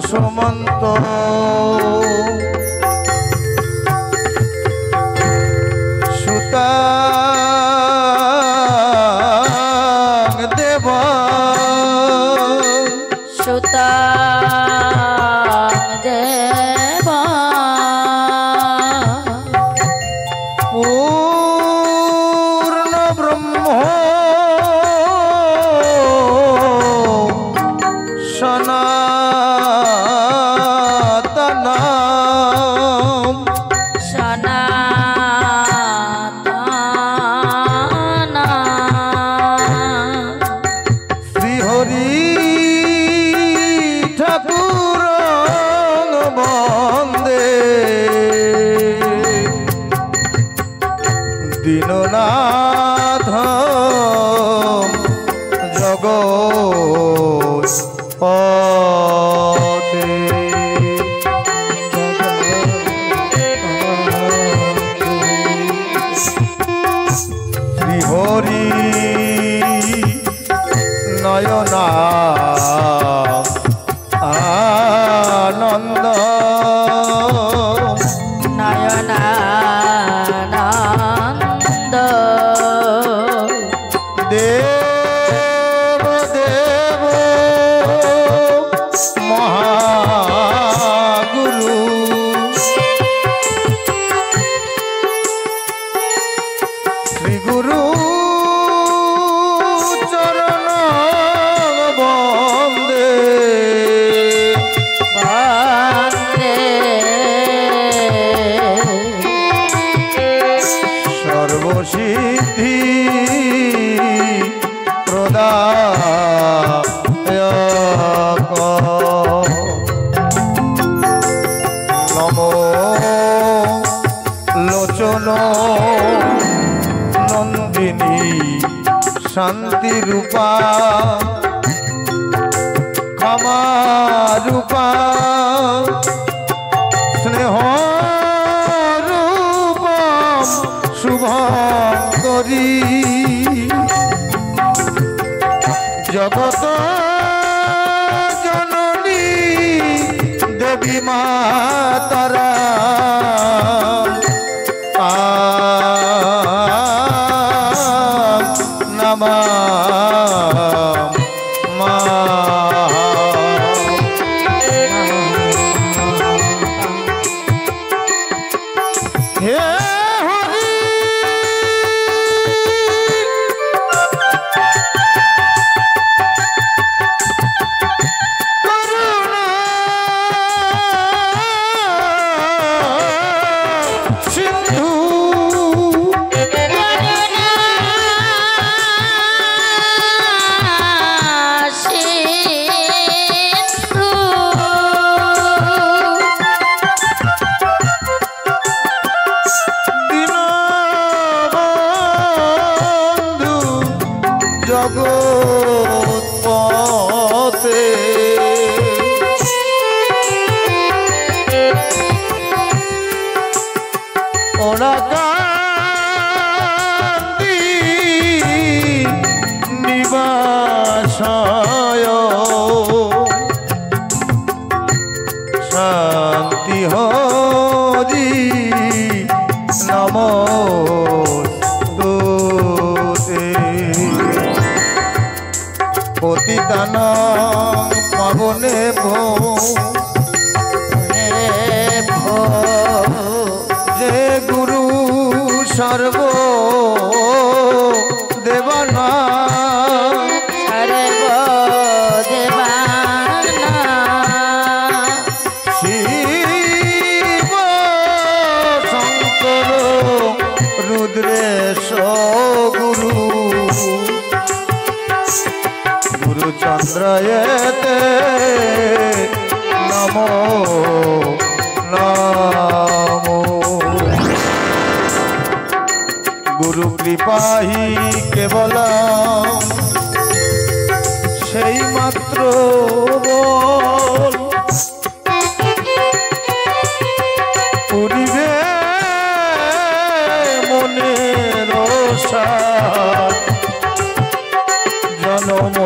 সুমন্ত সুতা দেব সুতা দেব পূর্ণ ব্রহ্ম সনাতন সনাতন শ্রীহরি ঠাকুর বন্দে দীননাথ জগৎপতে শ্রীহরি নয়না আনন্দ নয়নানন্দ দেব দেব মহাগুরু শ্রী গুরু চরণ বন্দে বন্দে সর্বসিদ্ধি প্রদায়ক নমো লোচন নন্দিনী শান্তি রূপা ক্ষমা রূপা স্নেহ রূপম শুভঙ্করী জগত জননী দেবী মাতারা জগৎপতে ওরা কান্তি নিবাসায় শান্তি হরি নমস্তুতে পতিতান পাবনে ভো যে গুরু সর্ব দেবানা সর্ব দেবানা শিব শঙ্কর রুদ্রেশ গুরু গুরু চন্দ্রয়েতে নমো নমো গুরু কৃপাহি কেবল সেই মাত্র বল পুরিবে মনের সাথ জনম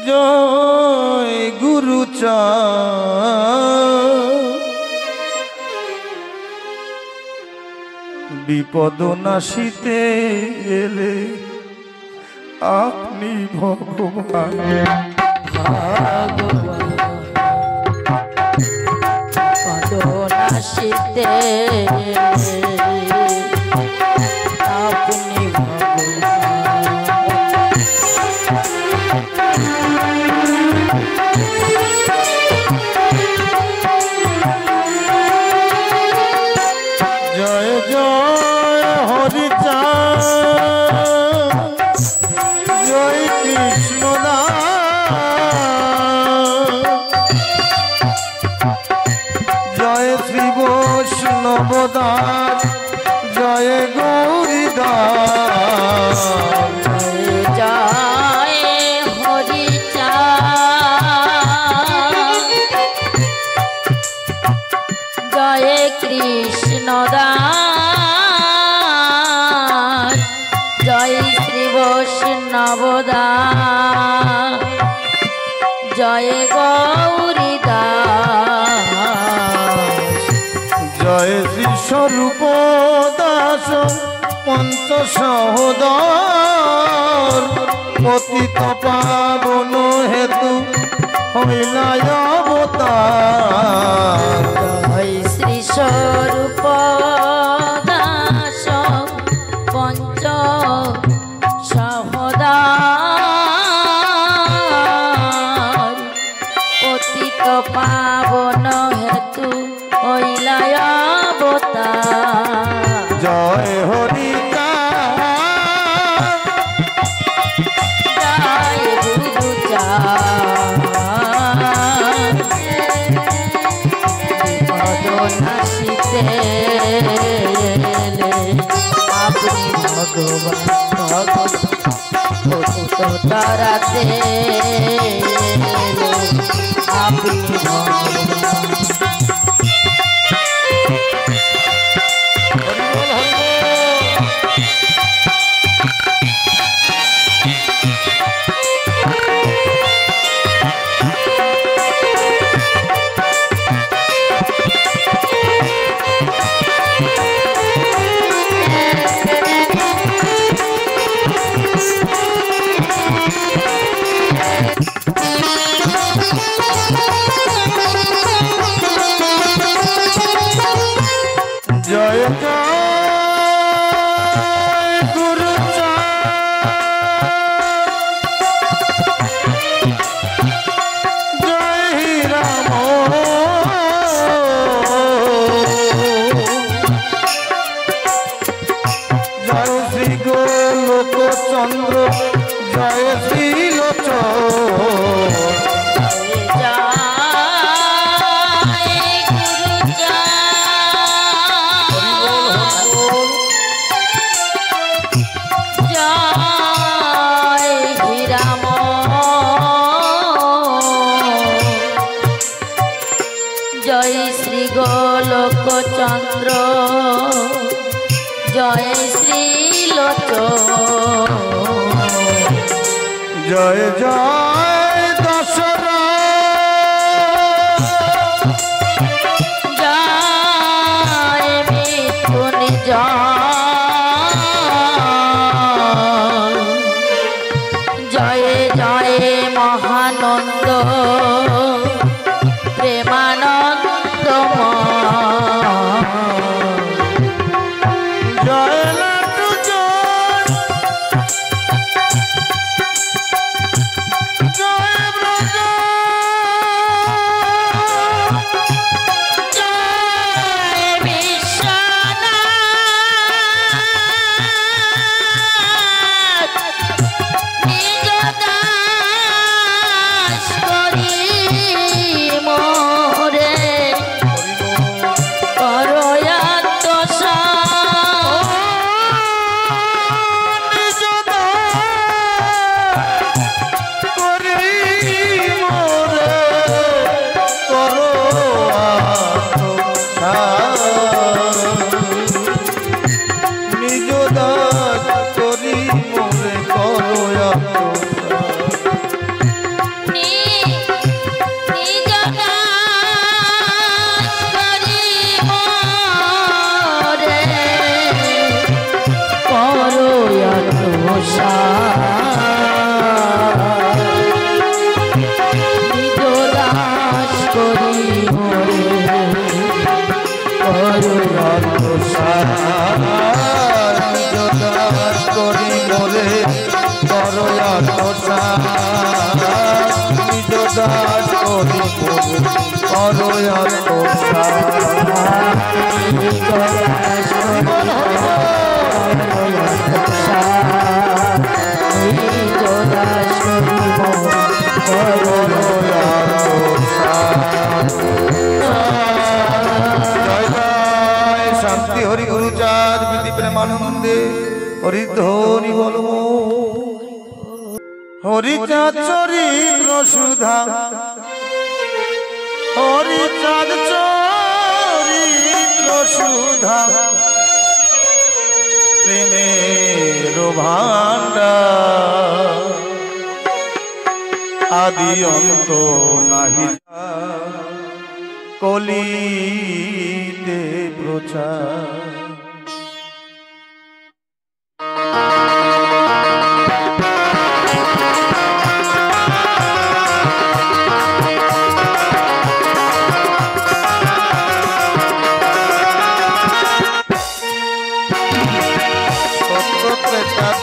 জয় গুরু বিপদ নাশিতে এলে আপনি ভগবান নাশিতে আপনি জয় জয় হরি জয় কৃষ্ণ জয় শ্রী বৈষ্ণবদাস জয় গৌরীদাস জয় হরি জয় কৃষ্ণ দাস জয় শ্রী বৈষ্ণব দাস জয় গৌরী দাস জয় শ্রী স্বরূপ দাস পঞ্চ সহোদর পতিত পাবন হেতু হইলায় অবতার জয় শ্রী স্বরূপ দাস পঞ্চ সহোদর পতিত পাবন হেতু হইলায় অবতার জয় হরি জয় গুরু নাশিতে আপনি ভগবান তারাতে আপনি ভগবান জয় জয় গুরু জয় রাম জয় শ্রী গোলোকচন্দ্র জয় শ্রী জয় শ্রী গোলোকচন্দ্র জয় শ্রী লোচন জয় জয় দশরথ জয় মিথুন জয় জয় মহানন্দ প্রেমানন্দ জয় লাটু করি মোরে করয়া তোষা নিজ দাস করি মোরে করয়া তোষা শান্তি হরি গুরুচাঁদ বিধি প্রেমানন্দে হরিধ্বনি বল হরিচাঁদ চরিত্র সুধা হরিচাঁদ চরিত্র সুধা প্রেমের ভাণ্ডার আদি অন্ত নাহি কলিতে প্রচার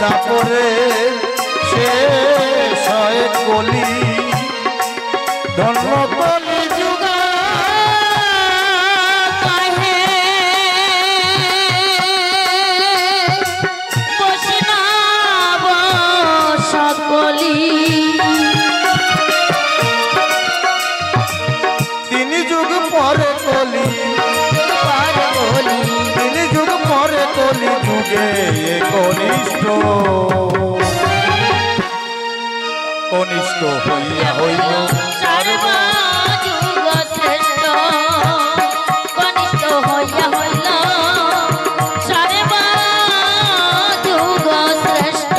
তারপরে শেষ হয় কলি ধর্ম কলি যুগ তিনি যুগ পরে কলি তিনি যুগ পরে কলি যুগে কনিষ্ঠ কনিষ্ঠ হইয়া হইল সর্বযুগ শ্রেষ্ঠ কনিষ্ঠ হইয়া হইল সর্বযুগ শ্রেষ্ঠ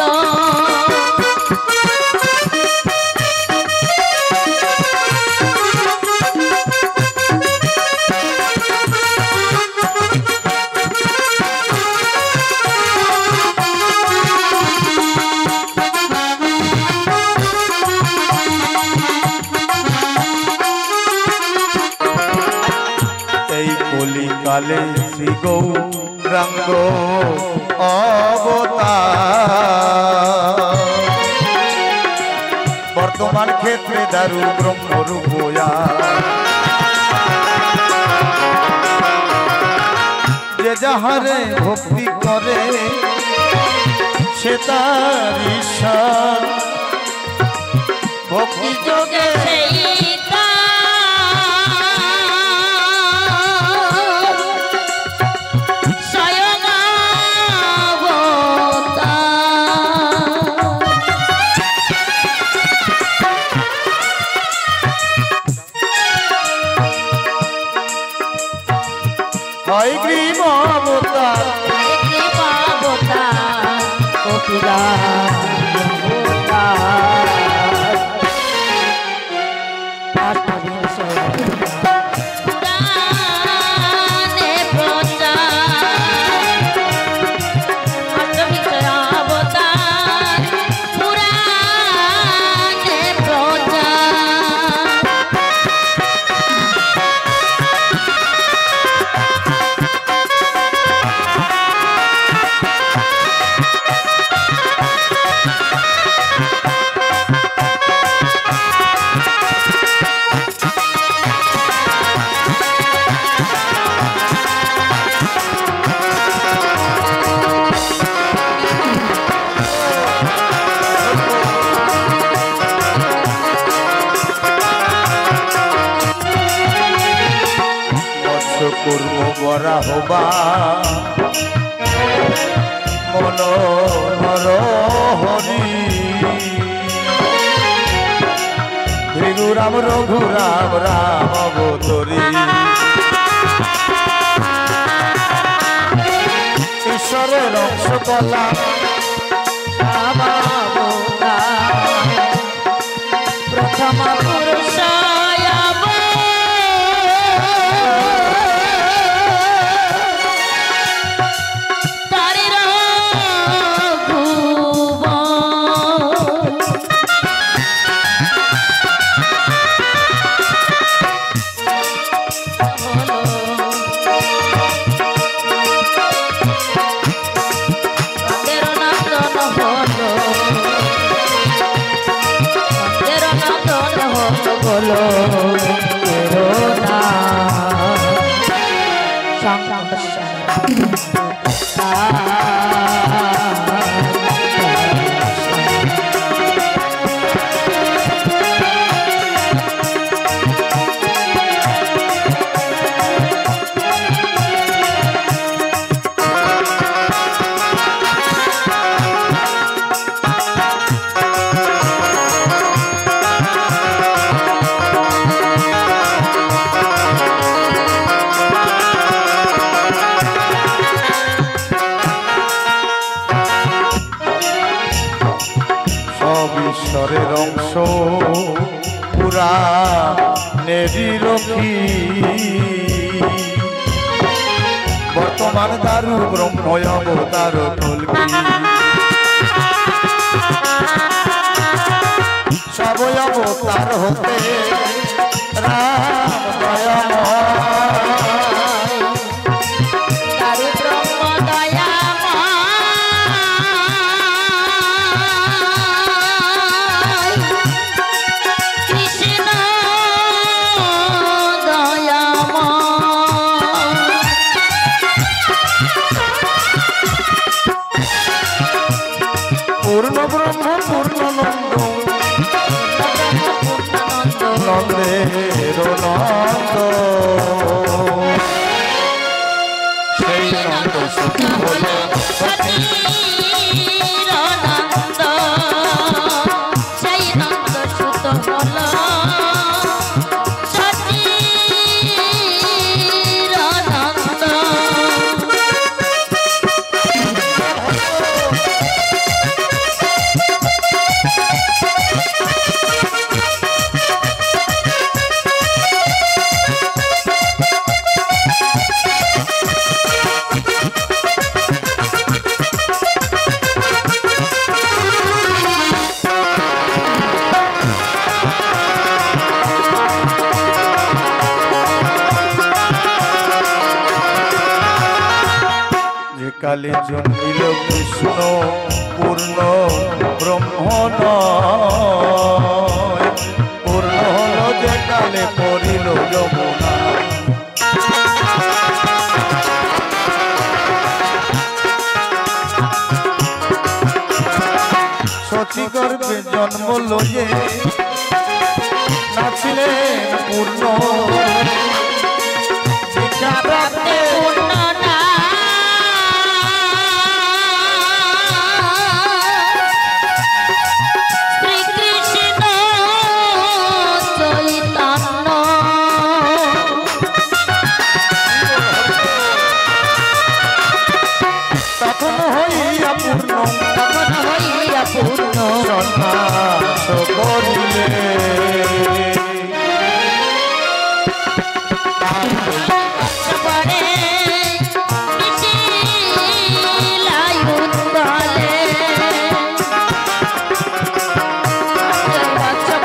কালে শ্রী গৌরাঙ্গ অবতার বর্তমান ক্ষেত্রে দারু ব্রহ্মরূপয়া যে যাহারে ভক্তি করে সে তার ঈশ্বর ভক্তি যোগে হয় গ্রীব অবতার কর্ম বরা হবা মনোহর হরি ভৃগুরাম রঘুরাম রাম অবতরী ঈশ্বরের অংশ কলা প্রথম পুরুষ হলো মন্দের নন্দন হলো বলো না ঈশ্বরের অংশ পুরা নেরিরক্ষী বর্তমান দারু ব্রহ্ম অবতার কল্কি সব অবতার হতে রাম দয়াময় তারু ব্রহ্ম দয়াময় কৃষ্ণ দয়াময় পূর্ণ ব্রহ্ম পূর্ণ নন্দ নন্দের নন্দ সেই নন্দ সখী হলো সতীর নন্দ সেই নন্দ সুত হলো সতীর নন্দ কালে জন্মিল কৃষ্ণ পূর্ণ ব্রহ্ম নয় পূর্ণ হলো যে কালে পড়িল যমুনা শচী গর্ভে জন্ম লয়ে নাচিলেন পূর্ণ রাতে পূর্ণ না শ্রীকৃষ্ণ চৈতন্য তখন হইয়া পূর্ণ তখন হইয়া পূর্ণ সন্ন্যাস করিলে পরে মিছিলায়ুত্তলে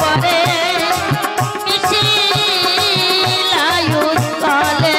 পরে মিছিলায়ুত্তলে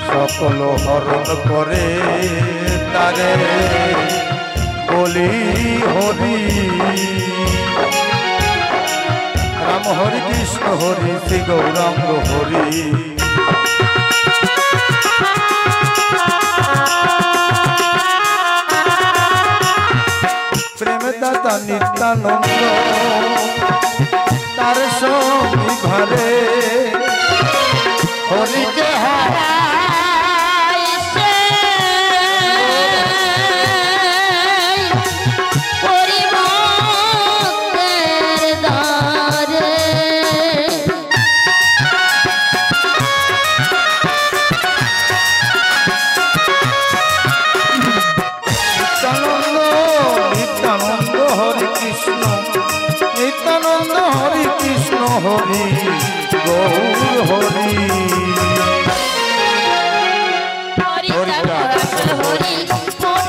সকল হরণ করে তারে বলি হরি রাম হরি কৃষ্ণ হরি শ্রী গৌরাঙ্গ হরি প্রেম দাতা নিত্যানন্দ তার সঙ্গী ঘরে হরিকে হারাইছে আসল হরি পূর্ণানন্দ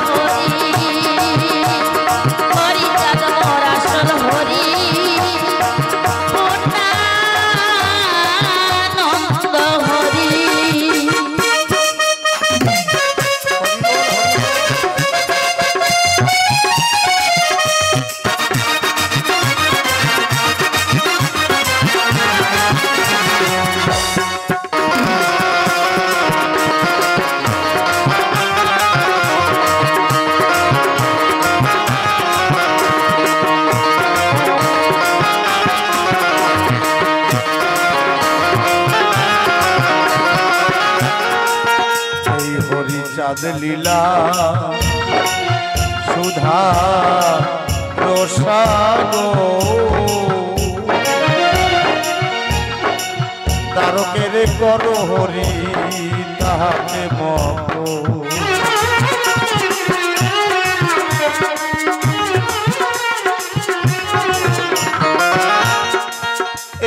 হরি হরি চাঁদ মোর আসল হরি পূর্ণানন্দ হরি চাঁদ লীলা সুধা রসাগো তারকের কর হরি তাহাতে মত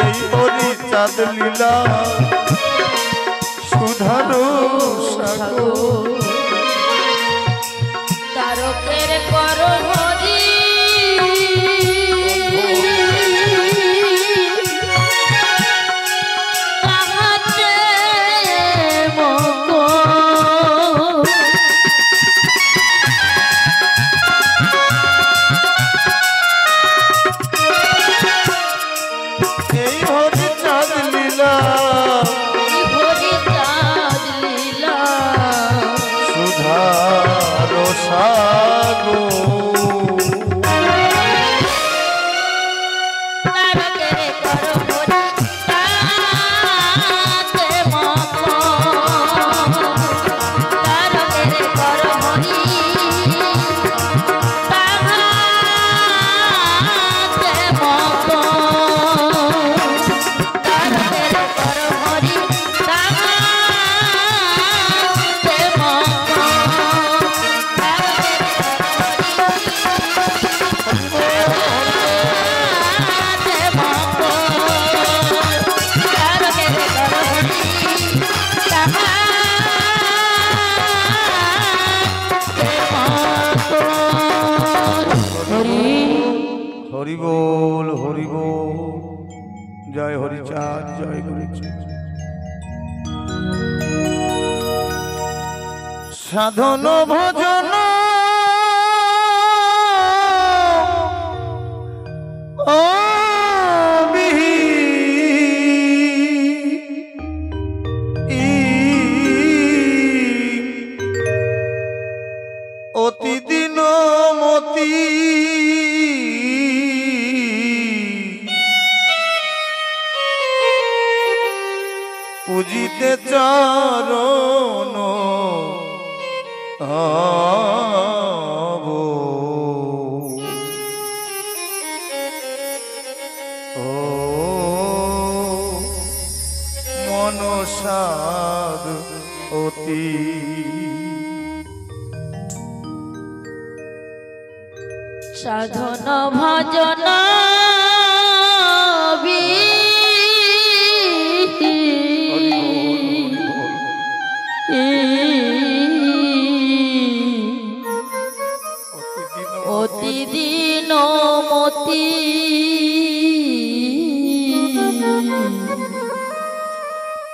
এই হরি চাঁদ লীলা সুধা রসাগো তারকের কর হরি তাহাতে মত এই হরি চাঁদ লীলা হরি চাঁদ লীলা সুধা রসাগো তারকের কর হরি তাহাতে মত তারকের কর হরি তাহাতে মত তারকের কর হরি তাহাতে মত হরি বল হরি বল জয় হরিচাঁদ জয় হরিচাঁদ সাধন ভজন ও অতি দিন মতি পূজিতে চরণ হব ও মনসাদ অতি সাধন ভজন অতিদিন মতি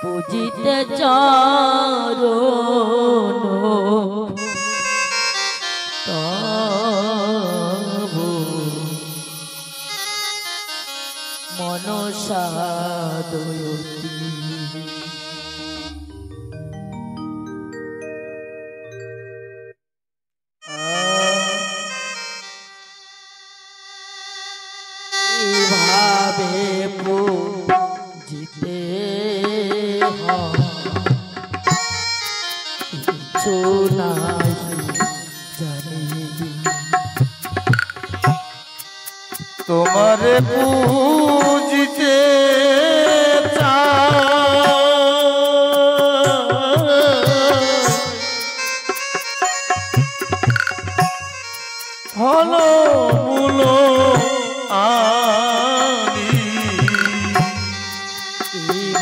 পূজিতে চরণ তবু মনসা দয়তি ভাবে পূজিতে কিছু নাই জানি তোমারে পূজিতে ফল মূল আনি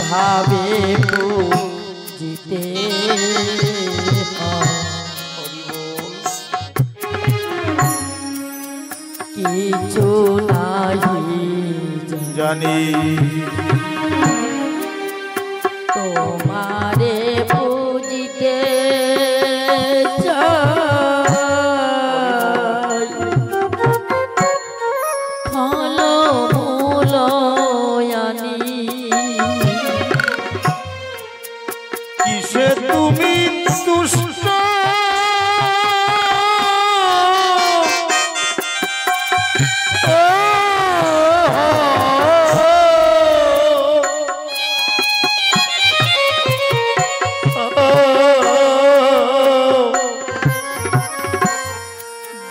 ভাবে পূজিতে কিছু নাহি জানি তোমারে পুজিতে চাই ফল মূল আনি কিসে তুমি তুষ্ট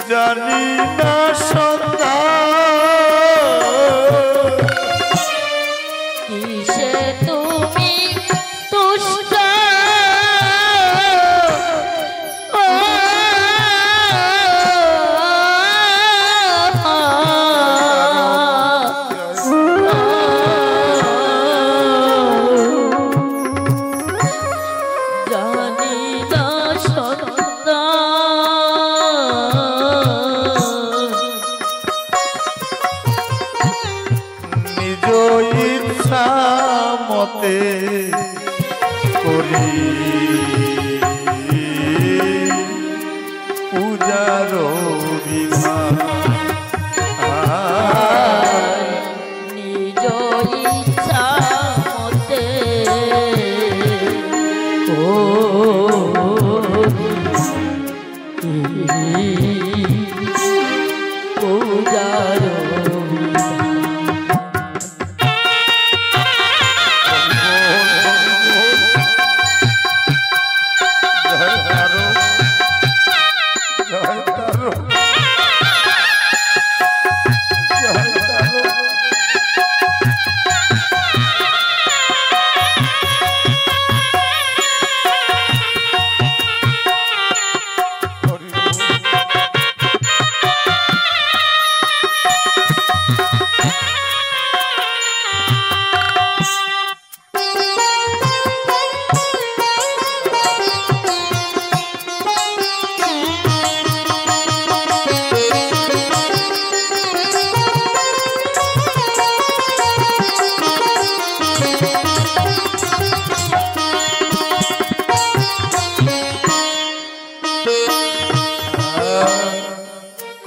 জানি না সন্ধ্যা কিসে তুমি তুষ্ট জানি না সন্ধ্যা নিজ ইচ্ছা মতে করি পূজার বিধান নিজ ইচ্ছা মতে পূজার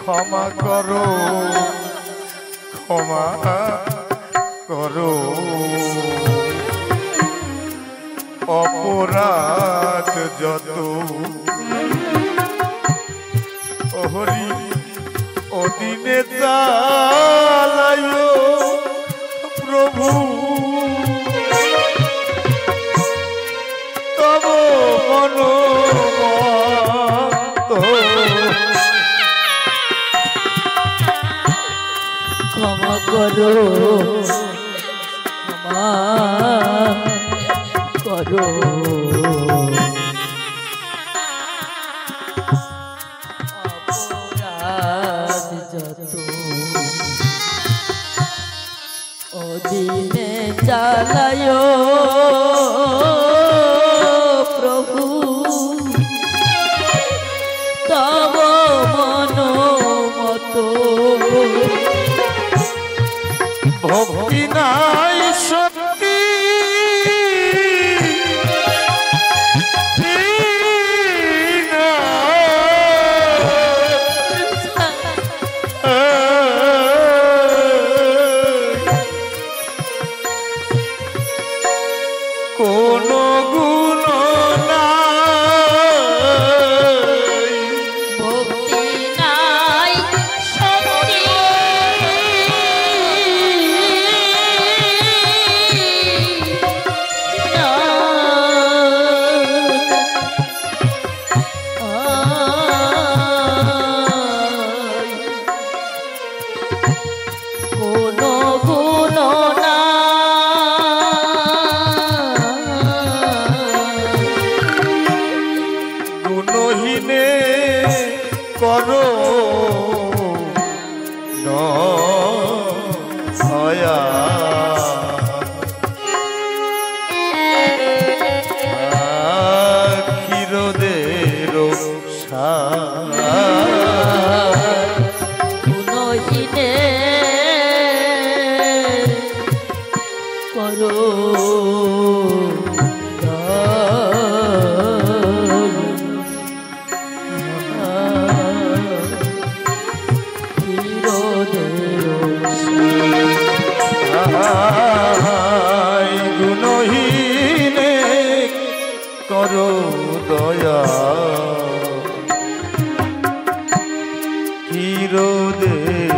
ক্ষমা করো ক্ষমা করো অপরাধ যত হরি অদিনে চালায়ো প্রভু তব মনোমত ক্ষমা করো ক্ষমা করো অপরাধ যত অদিনে চালায় প্রভু তব মনোমত ভক্তি নাই শক্তি কোন গুণ নাই ভক্তি নাই শক্তি কোন গুণ গুণহীনে করো দয়া গুণহীনে করো গুণহীনে করো দয়া চিরদের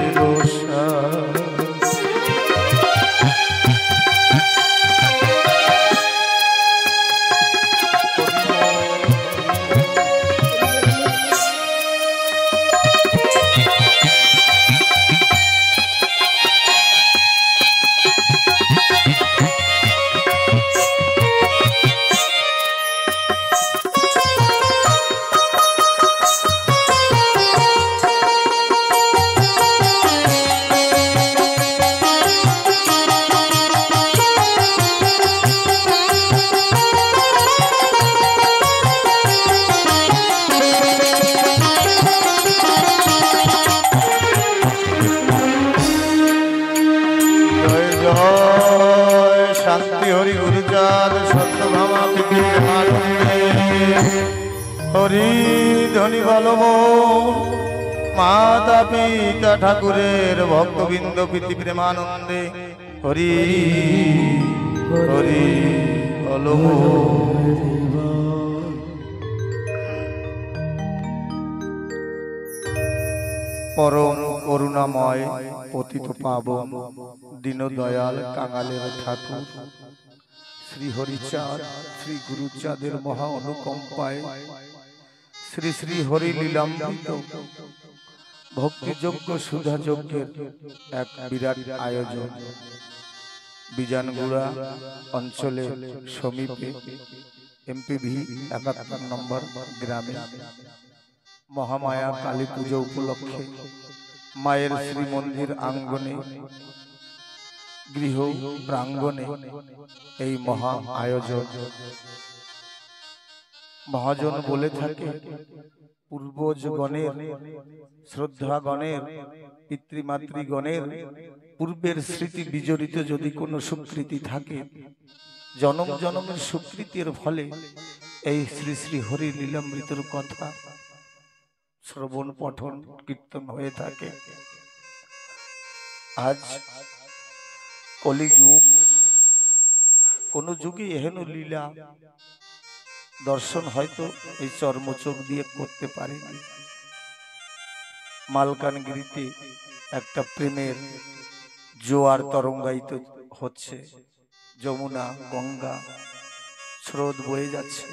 শান্তি হরি গুরুচাঁদ সত্যভামা হরি ধনী বলব মাতা পিতা ঠাকুরের ভক্তবৃন্দ প্রীতি প্রেমানন্দে হরি হরি বলব। পরম করুণাময় পতিত পাবন দীন দয়াল কাঙালের ঠাকুর শ্রী হরিচাঁদ শ্রী গুরুচাঁদের মহা অনুকম্পায় শ্রী শ্রী হরি লীলামৃত ভক্তিযোগ্য সুধাযজ্ঞের এক বিরাট আয়োজন বিজানগুড়া অঞ্চলে সমীপে এমপিভি ৭১ নম্বর গ্রামে মহামায়া কালী পুজো উপলক্ষে মায়ের শ্রীমন্দির আঙ্গনে গৃহ প্রাঙ্গণে এই মহা আয়োজন। মহাজন বলে থাকে পূর্বজগণের শ্রদ্ধাগণের পিতৃমাতৃগণের পূর্বের স্মৃতি বিজড়িত যদি কোনো সুকৃতি থাকে জনম জনমের সুকৃতির ফলে এই শ্রী শ্রী হরি লীলামৃতের কথা শ্রবণ পঠন কীর্তন হয়ে থাকে। আজ কলিযুগ, কোন যুগে এহেন লীলা দর্শন হয়তো এই চর্মচোখ দিয়ে করতে পারেনি। মালকানগিরিতে একটা প্রেমের জোয়ার তরঙ্গায়িত হচ্ছে, যমুনা গঙ্গা স্রোত বয়ে যাচ্ছে,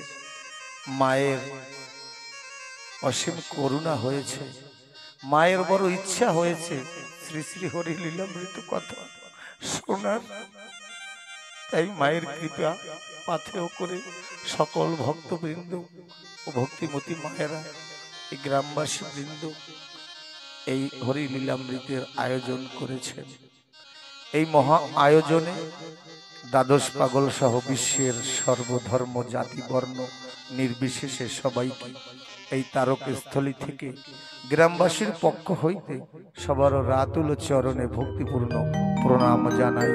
মায়ের অসীম করুণা হয়েছে, মায়ের বড় ইচ্ছা হয়েছে শ্রী শ্রী হরি লীলামৃত কথা শোনার। তাই মায়ের কৃপা পাথেয় করে সকল ভক্তবৃন্দ ও ভক্তিমতী মায়েরা এই গ্রামবাসী বৃন্দ এই হরি লীলামৃতের আয়োজন করেছেন। এই মহা আয়োজনে দ্বাদশ পাগল সহ বিশ্বের সর্বধর্ম জাতি বর্ণ নির্বিশেষে সবাইকে এই তারকস্থলী থেকে গ্রামবাসীর পক্ষ হইতে সবার রাতুল চরণে ভক্তিপূর্ণ প্রণাম জানাই।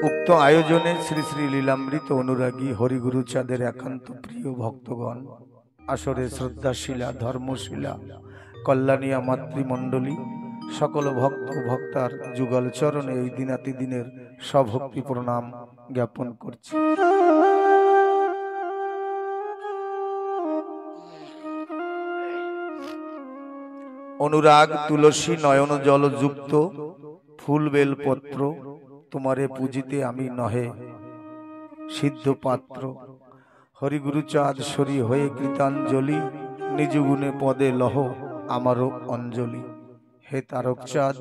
উক্ত আয়োজনে শ্রী শ্রী লীলামৃত অনুরাগী হরিগুরুচাঁদের একান্ত প্রিয় ভক্তগণ, আসরে শ্রদ্ধাশীলা ধর্মশীলা কল্যাণিয়া মাতৃমণ্ডলী সকল ভক্ত ভক্তার যুগল চরণে এই দিনাতি দিনের সভক্তি প্রণাম জ্ঞাপন করছি। অনুরাগ তুলসী নয়ন জল যুক্ত ফুল বেল পত্র তোমারে পূজিতে আমি নহে সিদ্ধ পাত্র। হরিগুরুচাঁদ সরি হয়ে কৃতাঞ্জলি নিজ গুণে পদে লহ আমারও অঞ্জলি। হে তারক চাঁদ,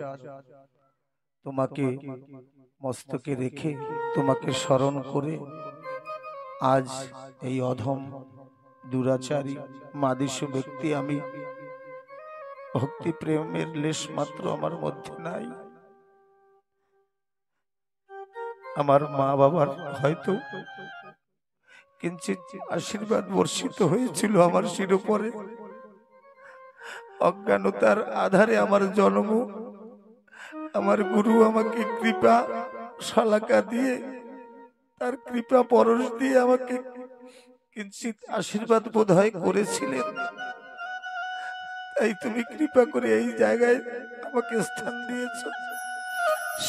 তোমাকে মস্তকে রেখে তোমাকে স্মরণ করে আজ এই অধম দুরাচারী মাদিসু ব্যক্তি আমি, ভক্তি প্রেমের লেশ মাত্র আমার মধ্যে নাই। আমার মা বাবার হয়তো কিঞ্চিৎ আশীর্বাদ বর্ষিত হয়েছিল আমার শির উপরে। অজ্ঞানতার আধারে আমার জন্ম, আমার গুরু আমাকে কৃপা শলাকা দিয়ে, তার কৃপা পরশ দিয়ে আমাকে কিঞ্চিৎ আশীর্বাদ বোধ হয় করেছিলেন। তাই তুমি কৃপা করে এই জায়গায় আমাকে স্থান দিয়েছ।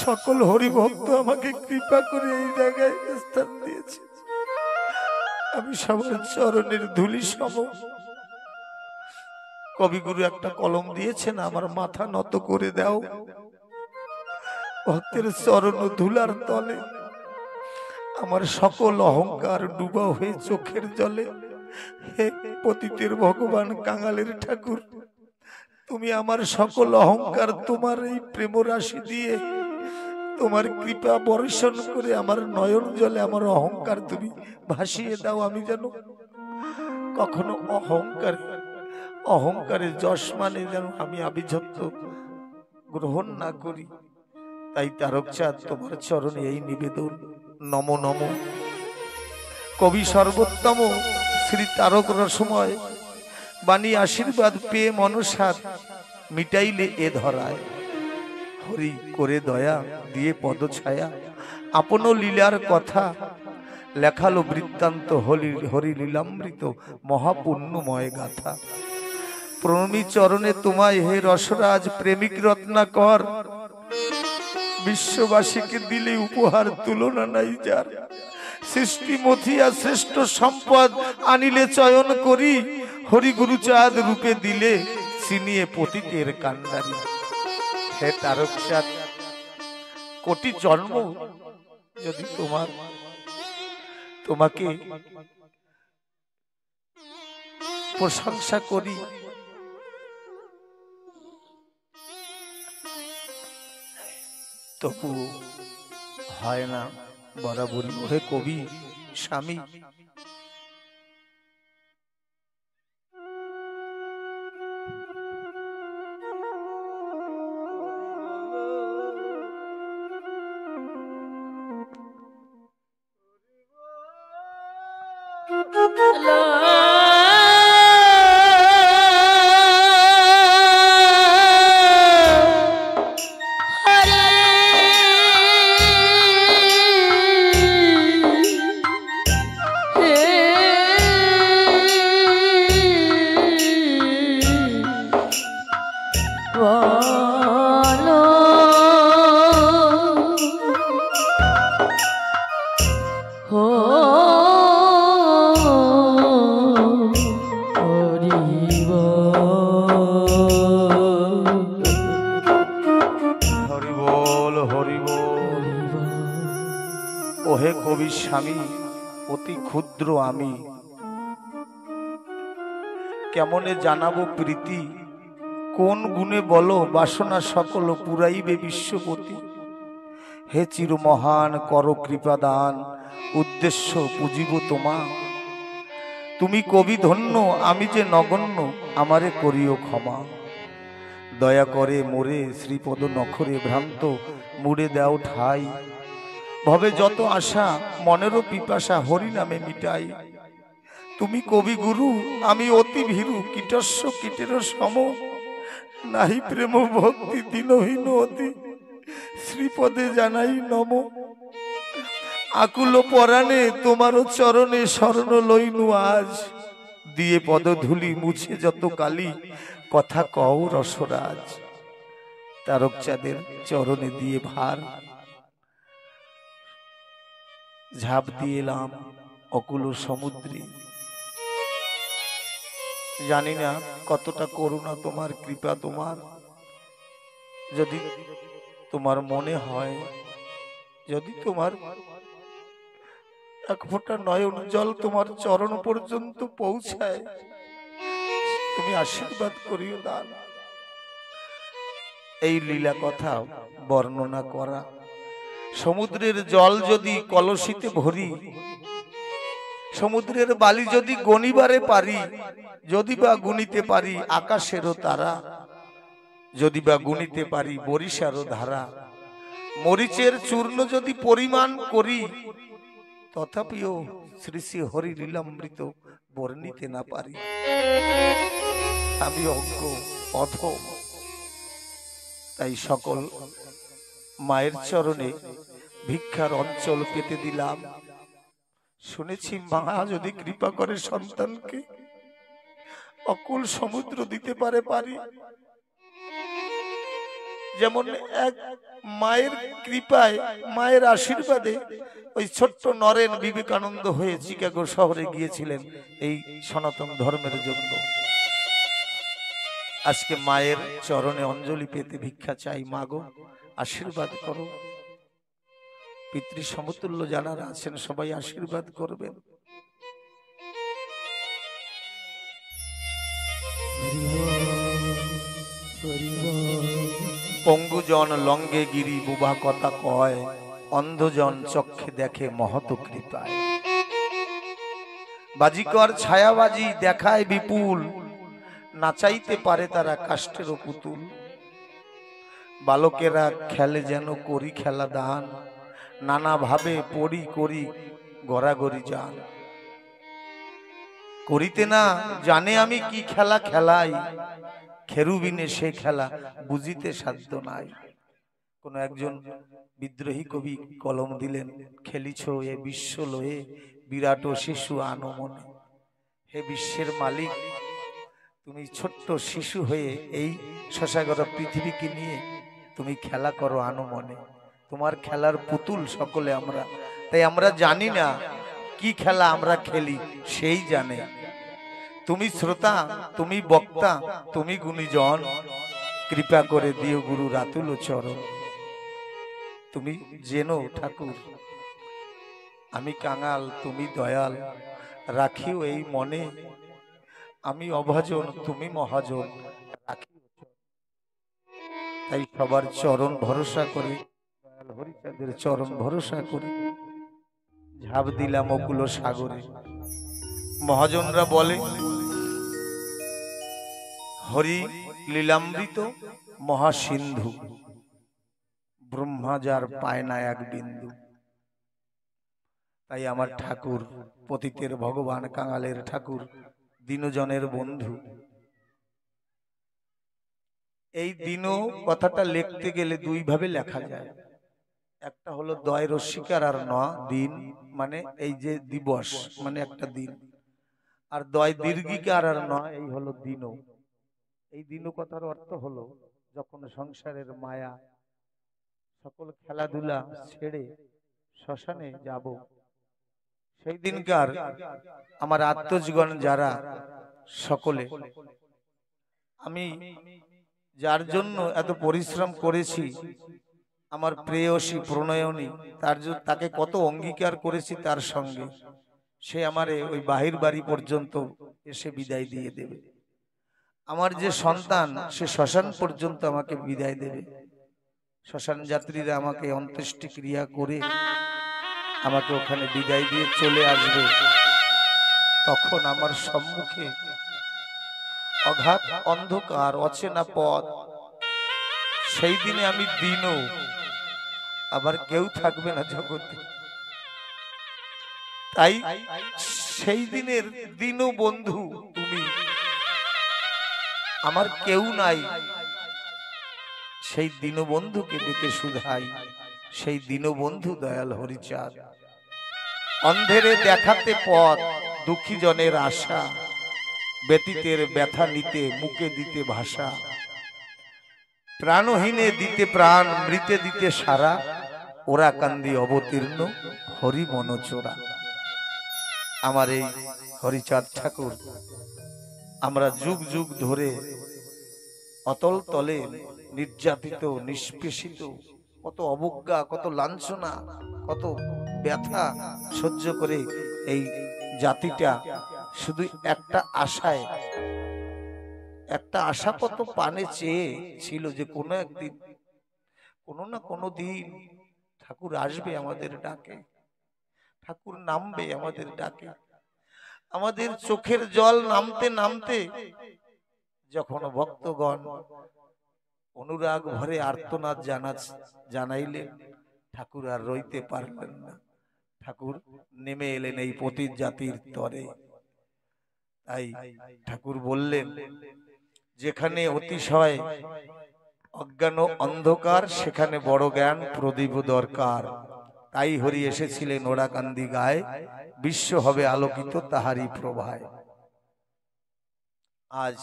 সকল হরিভক্ত আমাকে কৃপা করে এই জায়গায় স্থান দিয়েছে। আমি সবার চরণের ধুলি সম। কবিগুরু একটা কলম দিয়েছেন, আমার মাথা নত করে দাও ভক্তের চরণ ধুলার তলে। আমার সকল অহংকার ডুবা হয়ে চোখের জলে। হে পতিতের ভগবান, কাঙালের ঠাকুর, তুমি আমার সকল অহংকার তোমার এই প্রেম রাশি দিয়ে, তোমার কৃপা বর্ষণ করে আমার নয়ন জলে আমার অহংকার তুমি ভাসিয়ে দাও। আমি যেন কখনো অহংকারের যশ মানে যেন আমি আবিঝত্ত গ্রহণ না করি। তাই তারক চাঁদ, তোমার চরণে এই নিবেদন। নম নম। কবি সর্বোত্তম শ্রী তারক রসময় বাণী আশীর্বাদ পেয়ে মনসাদ মিটাইলে এ ধরায়। হরি করে দয়া দিয়ে পদ ছায়া, আপন লীলার কথা লেখালো বৃত্তান্ত। হরি লীলামৃত মহাপুণ্যময় গাথা। প্রণমী চরণে তোমায় হে রসরাজ, প্রেমিক রত্নাকর, বিশ্ববাসীকে দিলে উপহার তুলনা নাই যার। সৃষ্টি মথিয়া শ্রেষ্ঠ সম্পদ আনিলে চয়ন করি, হরি গুরু চাঁদ রূপে দিলে চিনিয়ে পতিতের কান্ডারি। হে তারক চাঁদ, কোটি জন্ম যদি তোমাকে প্রশংসা করি, তবু হয় না বরাবরই। হে কবি স্বামী, ওহে কবি স্বামী, অতি ক্ষুদ্র আমি কেমনে জানাবো প্রীতি। কোন গুণে বলো বাসনা সকল পুরাইবে বিশ্বপতি। হে চির মহান কর কৃপা দান, উদ্দেশ্য পুজিব তোমা। তুমি কবি ধন্য, আমি যে নগণ্য, আমারে করিও ক্ষমা। দয়া করে মোরে শ্রীপদ নখরে ভ্রান্ত মুড়ে দাও ঠাই। ভবে যত আশা মনেরও পিপাসা হরি নামে মিটাই। তুমি কবি গুরু, আমি অতি ভীরু, কীটস্য কীটের সম। নাহি প্রেম ভক্তি দিনহীন অতি, শ্রীপদে জানাই নম। আকুল পরাণে তোমারও চরণে শরণ লইনু আজ। দিয়ে পদধূলি মুছে যত কালি, কথা কও রসরাজ। তারক চাঁদের চরণে দিয়ে ভার ঝাঁপ দিয়ে এলাম অকুল সমুদ্রে। জানি না কতটা করুণা তোমার, কৃপা তোমার। যদি তোমার মনে হয়, যদি তোমার এক ফোঁটা নয়ন জল তোমার চরণ পর্যন্ত পৌঁছায়, তুমি আশীর্বাদ করিও দান। এই লীলা কথা বর্ণনা করা, সমুদ্রের জল যদি কলসিতে ভরি, সমুদ্রের বালি যদি গণিবারে পারি, যদি বা গুনিতে পারি আকাশেরও তারা, যদি বা গুনিতে পারি বরিশারও ধারা, মরিচের চূর্ণ যদি পরিমাণ করি, তথাপিও শ্রী শ্রী হরি লীলামৃত বর্ণিতে না পারি। আমি অজ্ঞ অধম, তাই সকল মায়ের চরণে ভিক্ষার অঞ্চল পেতে দিলাম। শুনেছি মা যদি কৃপা করে সন্তানকে অকুল সমুদ্র দিতে পারে পারি। যেমন এক মায়ের কৃপায়, মায়ের আশীর্বাদে ওই ছোট্ট নরেন বিবেকানন্দ হয়ে চিকাগো শহরে গিয়েছিলেন এই সনাতন ধর্মের জন্য। আজকে মায়ের চরণে অঞ্জলি পেতে ভিক্ষা চাই। মাগো আশীর্বাদ করো। পিতৃ সমতুল্য যারা আছেন সবাই আশীর্বাদ করবেন। পঙ্গুজন লঙ্গে গিরি বুবা কথা কয়, অন্ধজন চক্ষে দেখে মহৎ কৃপায়। বাজিকর ছায়াবাজি দেখায় বিপুল, নাচাইতে পারে তারা কাষ্ঠের পুতুল। বালকেরা খেলে যেন করি খেলা দান, নানা ভাবে পড়ি করি গড়াগড়ি যান। করিতে না জানে আমি কি খেলা খেলাই, খেরুবিনে সে খেলা বুঝিতে সাধ্য নাই। কোন একজন বিদ্রোহী কবি কলম দিলেন, খেলিছ এ বিশ্ব লয়ে বিরাট শিশু আনো মনে। হে বিশ্বের মালিক, তুমি ছোট্ট শিশু হয়ে এই শশাগর পৃথিবীকে নিয়ে তুমি খেলা করো আনো মনে। তোমার খেলার পুতুল সকলে আমরা, তাই আমরা জানি না কি খেলা আমরা খেলি, সেই জানে। তুমি শ্রোতা, তুমি বক্তা, তুমি গুণীজন, কৃপা করে দিও গুরু রাতুল চরণ। তুমি জেনো ঠাকুর আমি কাঙাল, তুমি দয়াল, রাখিও এই মনে। আমি অভাজন, তুমি মহাজন, রাখিও। তাই সবার চরণ ভরসা করে, দয়াল হরিচাঁদের চরণ ভরসা করে ঝাঁপ দিলাম অকুল সাগরে। মহাজনরা বলে হরি লীলামৃত মহাসিন্ধু, ব্রহ্মা যার পায় না এক বিন্দু। তাই আমার ঠাকুর পতিতের ভগবান, কাঙালের ঠাকুর, দীনজনের বন্ধু। এই দিন কথাটা লিখতে গেলে দুই ভাবে লেখা যায়। একটা হলো দয় রস্বীকার আর ন দিন, মানে এই যে দিবস মানে একটা দিন, আর দয় দীর্ঘিকার আর ন এই হলো দিন। এই দিন কথার অর্থ হলো যখন সংসারের মায়া সকল খেলাধুলা ছেড়ে শ্মশানে যাব, সেই দিনকার আমার আত্মজীবন যারা সকলে, আমি যার জন্য এত পরিশ্রম করেছি, আমার প্রেয়সী প্রণয়নী, তাকে কত অঙ্গীকার করেছি তার সঙ্গে, সে আমারে ওই বাহির বাড়ি পর্যন্ত এসে বিদায় দিয়ে দেবে। আমার যে সন্তান সে শ্মশান পর্যন্ত আমাকে বিদায় দেবে। শ্মশান যাত্রীরা আমাকে অন্ত্যেষ্টি ক্রিয়া করে আমাকে ওখানে বিদায় দিয়ে চলে আসবে। তখন আমার সম্মুখে অগাধ অন্ধকার, অচেনা পথ। সেই দিনে আমি দিনও, আবার কেউ থাকবে না জগতে। তাই সেই দিনের দিনও বন্ধু তুমি, আমার কেউ নাই। সেই দীনবন্ধুকে ডেকে শুধাই, সেই দীনবন্ধু দয়াল হরিচাঁদ। অন্ধেরে দেখাতে পথ, দুঃখী জনের আশা, ব্যতীতের ব্যথা নিতে মুখে দিতে ভাষা, প্রাণহীনে দিতে প্রাণ, মৃতে দিতে সারা, ওরা কান্দি অবতীর্ণ হরি মনচোরা। আমার এই হরিচাঁদ ঠাকুর, আমরা যুগ যুগ ধরে অতল তলে নির্যাতিত, নিষ্পেষিত, কত অবজ্ঞা, কত লাঞ্ছনা, কত ব্যথা সহ্য করে এই জাতিটা শুধু একটা আশায়, একটা আশা কত পানে চেয়ে ছিল যে কোনো একদিন, কোনো না কোনো দিন ঠাকুর আসবে আমাদের ডাকে, ঠাকুর নামবে আমাদের ডাকে। আমাদের চোখের জল নামতে নামতে যখন ভক্তগণ অনুরাগ ভরে আর্তনাদ জানাইলেন, ঠাকুর আর রইতে পারলেন না। ঠাকুর নেমে এলেন এই পতিত জাতির তরে। তাই ঠাকুর বললেন, যেখানে অতিশয় অজ্ঞান অন্ধকার সেখানে বড় জ্ঞান প্রদীপ দরকার। তাই হরি এসেছিলেন ওড়াকান্দি গায়ে, বিশ্ব হবে আলোকিত তাহারি প্রভায়। আজ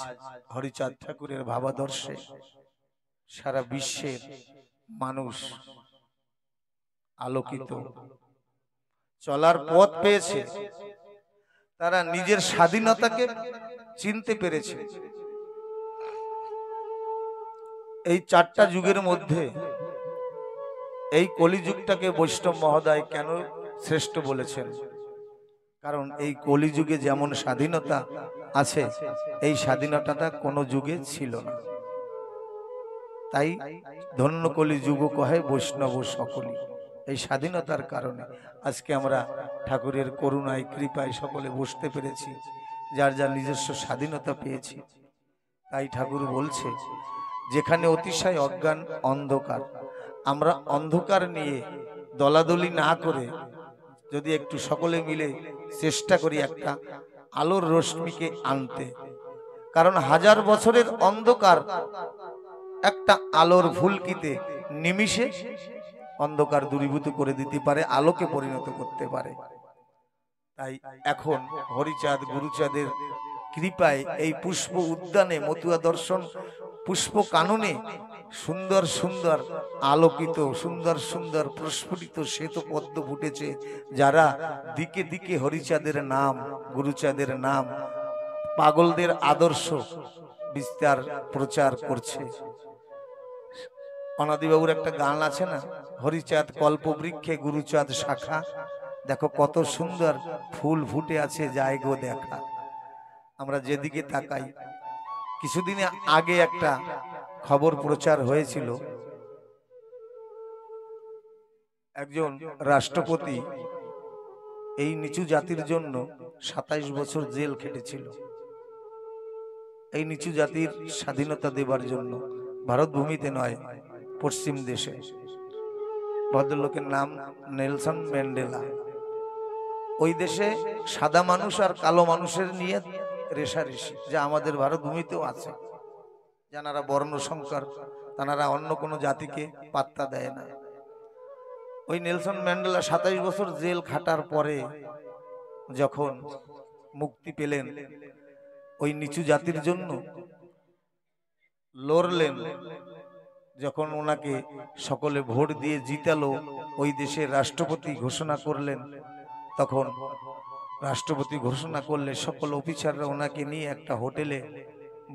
হরিচাঁদ ঠাকুরের ভাবাদর্শে সারা বিশ্বের মানুষ আলোকিত, চলার পথ পেয়েছে, তারা নিজের স্বাধীনতাকে চিনতে পেরেছে। এই চারটা যুগের মধ্যে এই কলিযুগটাকে বৈষ্ণব মহোদয় কেন শ্রেষ্ঠ বলেছেন? কারণ এই কলিযুগে যেমন স্বাধীনতা আছে, এই স্বাধীনতাটা কোনো যুগে ছিল না। তাই ধন্য কলিযুগ কহে বৈষ্ণব সকলি। এই স্বাধীনতার কারণে আজকে আমরা ঠাকুরের করুণায় কৃপায় সকলে বসতে পেরেছি, যার যার নিজস্ব স্বাধীনতা পেয়েছি। তাই ঠাকুর বলছে, যেখানে অতিশয় অজ্ঞান অন্ধকার, আমরা অন্ধকার নিয়ে দলাদলি না করে যদি একটু সকলে মিলে চেষ্টা করি একটা আলোর রশ্মিকে আনতে, কারণ হাজার বছরের অন্ধকার একটা আলোর ফুলকিতে নিমিষে অন্ধকার দূরীভূত করে দিতে পারে, আলোকে পরিণত করতে পারে। তাই এখন হরিচাঁদ গুরুচাঁদের কৃপায় এই পুষ্প উদ্যানে মতুয়া দর্শন পুষ্প কাননে সুন্দর সুন্দর আলোকিত, সুন্দর সুন্দর প্রস্ফুটিত শ্বেত পদ্ম ফুটেছে, যারা দিকে দিকে হরিচাঁদের নাম, গুরুচাঁদের নাম, পাগলদের আদর্শ বিস্তার প্রচার করছে। অনাদিবাবুর একটা গান আছে না, হরিচাঁদ কল্পবৃক্ষে গুরুচাঁদ শাখা, দেখো কত সুন্দর ফুল ফুটে আছে যায় গো দেখা। আমরা যেদিকে তাকাই, কিছুদিন আগে একটা খবর প্রচার হয়েছিল, একজন রাষ্ট্রপতি এই নিচু জাতির জন্য 27 বছর জেল খেটেছিল। এই নিচু জাতির স্বাধীনতা দেবার জন্য, ভারত ভূমিতে নয়, পশ্চিম দেশে। ভদ্রলোকের নাম নেলসন ম্যান্ডেলা। ওই দেশে সাদা মানুষ আর কালো মানুষের নিয়ে রেশারেশি, যা আমাদের ভারত ভূমিতেও আছে। যারা বর্ণ সংকর, তারা অন্য কোনো জাতিকে পাত্তা দেয় না। ওই নেলসন ম্যান্ডেলা 27 বছর জেল খাটার পরে যখন মুক্তি পেলেন, ওই নিচু জাতির জন্য লড়লেন। যখন ওনাকে সকলে ভোট দিয়ে জিতালো, ওই দেশের রাষ্ট্রপতি ঘোষণা করলেন, তখন রাষ্ট্রপতি ঘোষণা করলে সকল অফিসাররা ওনাকে নিয়ে একটা হোটেলে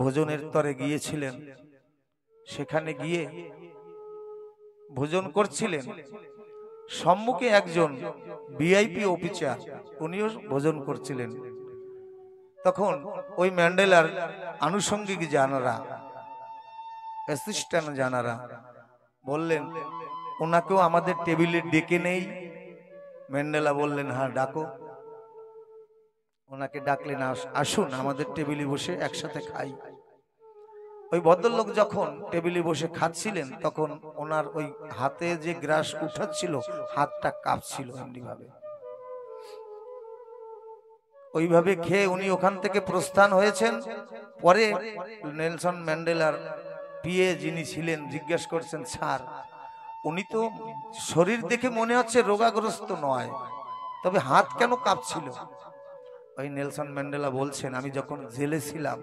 ভোজনের তরে গিয়েছিলেন। সেখানে গিয়ে ভোজন করছিলেন, সম্মুখে একজন ভিআইপি অফিসার, উনিও ভোজন করছিলেন। তখন ওই ম্যান্ডেলার আনুষঙ্গিক জানারা, অ্যাসিস্ট্যান্ট জানারা বললেন, ওনাকেও আমাদের টেবিলে ডেকে নেই। ম্যান্ডেলা বললেন, হ্যাঁ ডাকো। ওনাকে ডাকলেন, আসুন আমাদের টেবিলে বসে একসাথে খাই। ওই ভদ্রলোক যখন টেবিলে বসে খাচ্ছিলেন, তখন ওনার ওই হাতে যে গ্রাস উঠাচ্ছিল, হাতটা কাঁপছিল এমনি ভাবে। ওইভাবে খেয়ে উনি ওখান থেকে প্রস্থান হয়েছেন। পরে নেলসন ম্যান্ডেলার পিএ যিনি ছিলেন জিজ্ঞাসা করছেন, স্যার উনি তো শরীর দেখে মনে হচ্ছে রোগাগ্রস্ত নয়, তবে হাত কেন কাঁপছিল? ওই নেলসন ম্যান্ডেলা বলছেন, আমি যখন জেলে ছিলাম,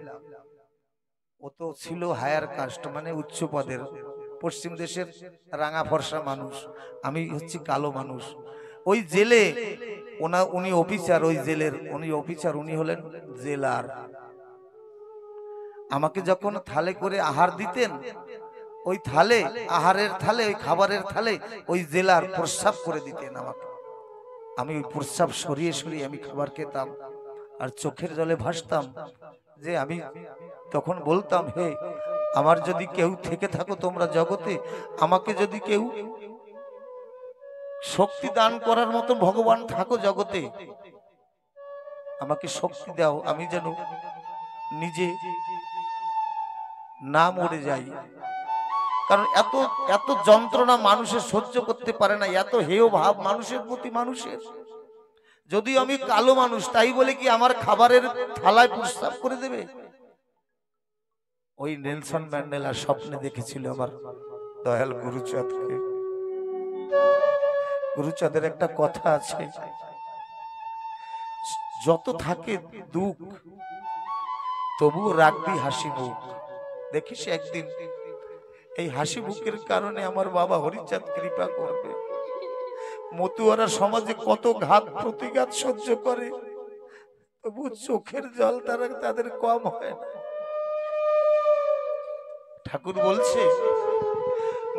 ও তো ছিল হায়ার কাস্ট, মানে উচ্চ পদের, পশ্চিম দেশের রাঙা ফর্সা মানুষ, আমি হচ্ছি কালো মানুষ। ওই জেলে উনি অফিসার, ওই জেলের উনি অফিসার, উনি হলেন জেলার। আমাকে যখন থালে করে আহার দিতেন, ওই থালে, আহারের থালে, ওই খাবারের থালে ওই জেলার প্রস্রাব করে দিতেন আমাকে। আমি ওই প্রস্রাব সরিয়ে সরিয়ে আমি খাবার খেতাম, আর চোখের জলে ভাসতাম। যে আমি তখন বলতাম, হে আমার যদি কেউ থেকে থাকো তোমরা জগতে, আমাকে যদি কেউ শক্তি দান করার মতো ভগবান থাকো জগতে, আমাকে শক্তি দাও, আমি যেন নিজে না মরে যাই। কারণ এত এত যন্ত্রণা মানুষের সহ্য করতে পারে না, এত হেয় ভাব মানুষের প্রতি মানুষের। যদি আমি কালো মানুষ তাই বলে কি আমার খাবারের থালায় প্রস্রাব করে দেবে? ওই নেলসন ম্যান্ডেলা স্বপ্নে দেখেছিল আমার দয়াল গুরুচাঁদকে। গুরুচাঁদের একটা কথা আছে, যত থাকে দুঃখ তবুও রাখবি হাসি মুখ। দেখিস একদিন এই হাসি মুখের কারণে আমার বাবা হরিচাঁদ কৃপা করবে। মতুয়ারা সমাজে কত ঘাত প্রতিঘাত সহ্য করে, তবু চোখের জল তাদের কম হয় না। ঠাকুর বলছে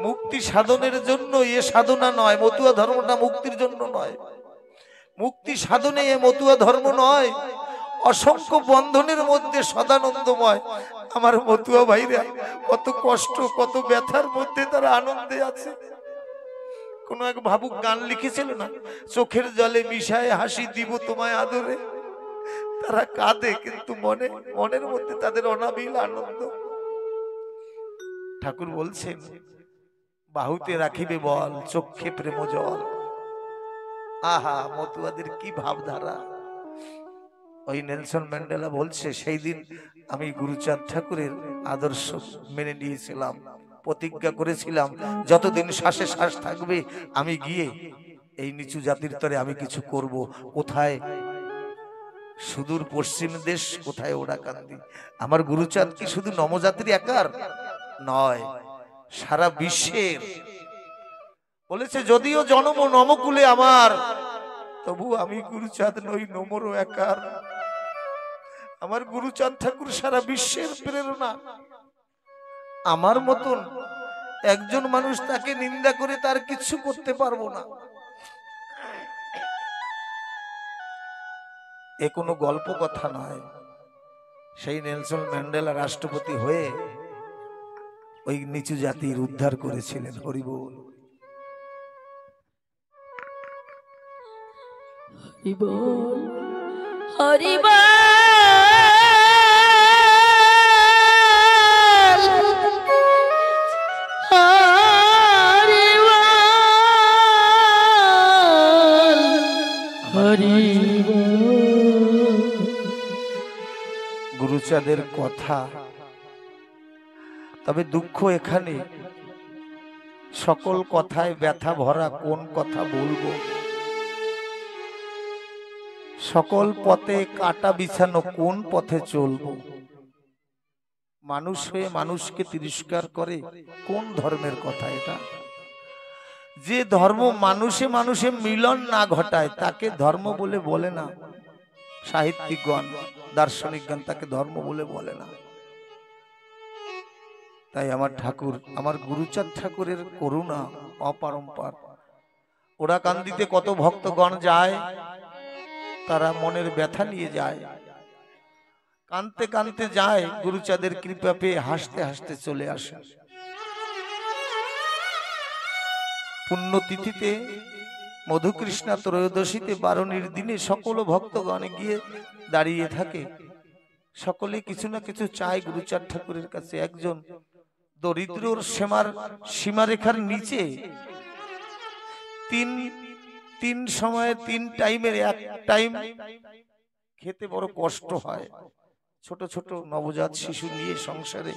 মুক্তি সাধনের জন্য এ সাধনা নয়, মতুয়া ধর্মটা মুক্তির জন্য নয়, মুক্তি সাধনে এ মতুয়া ধর্ম নয়। অসংখ্য বন্ধনের মধ্যে সদানন্দময়। আমার মতুয়া ভাইরা কত কষ্ট কত ব্যথার মধ্যে তারা আনন্দে আছে। কোন এক ভাবুক গান লিখেছিল না, চোখের জলে মিশায় হাসি দিব তোমায় আদরে। তারা কাঁদে কিন্তু মনের মধ্যে তাদের অনাবিল আনন্দ। ঠাকুর বলছেন বাহুতে রাখিবে বল চক্ষে প্রেম জল। আহা, মতুয়াদের কি ভাবধারা! ওই নেলসন ম্যান্ডেলা বলছে সেই দিন আমি গুরুচাঁদ ঠাকুরের আদর্শ মেনে নিয়েছিলাম, প্রতিজ্ঞা করেছিলাম যতদিন শ্বাসে শ্বাস থাকবে আমি গিয়ে এই নিচু জাতির তরে আমি কিছু করব। কোথায়? সুদূর পশ্চিম দেশ, কোথায় ওড়াকান্দি। আমার গুরুচাঁদ কি শুধু নমজাতির একার নয়, সারা বিশ্বের। বলেছে যদিও জন্ম নমকুলে আমার, তবু আমি গুরুচাঁদ নই নমরও একার। আমার গুরুচাঁদ ঠাকুর সারা বিশ্বের প্রেরণা। আমার মতন একজন মানুষ তাকে নিন্দা করে তার কিছু করতে পারবো না। এ কোনো গল্প কথা নয়। সেই নেলসন ম্যান্ডেলা রাষ্ট্রপতি হয়ে ওই নিচু জাতির উদ্ধার করেছিলেন। হরি বল, হরি বল, হরি বল, হরি বল, হরি বল। গুরুচাঁদের কথা। তবে দুঃখ এখানে, সকল কথায় ব্যথা ভরা, কোন কথা বলবো? সকল পথে কাটা বিছানো, কোন পথে চলবো? মানুষ হয়ে মানুষকে তিরস্কার করে, কোন ধর্মের কথা এটা? যে ধর্ম মানুষে মানুষে মিলন না ঘটায় তাকে ধর্ম বলে বলে না। সাহিত্যিকগণ, দার্শনিকগণ তাকে ধর্ম বলে বলে না। তাই আমার ঠাকুর, আমার গুরুচাঁদ ঠাকুরের করুণা অপারম্পার। ওড়াকান্দিতে কত ভক্তগণ যায়, তারা মনের ব্যথা নিয়ে যায়, কাঁদতে কাঁদতে যায়, গুরুচাঁদের কৃপা পেয়ে হাসতে হাসতে চলে আসে। পুণ্যতিথিতে মধুকৃষ্ণা ত্রয়োদশীতে বারণীর দিনে সকল ভক্তগণ গিয়ে দাঁড়িয়ে থাকে। সকলে কিছু না কিছু চায় গুরুচাঁদ ঠাকুরের কাছে। একজন দরিদ্রর সীমারেখার নিচে তিন সময়ে 3 টাইমের এক টাইম খেতে বড় কষ্ট হয়। ছোট ছোট নবজাত শিশু নিয়ে সংসারে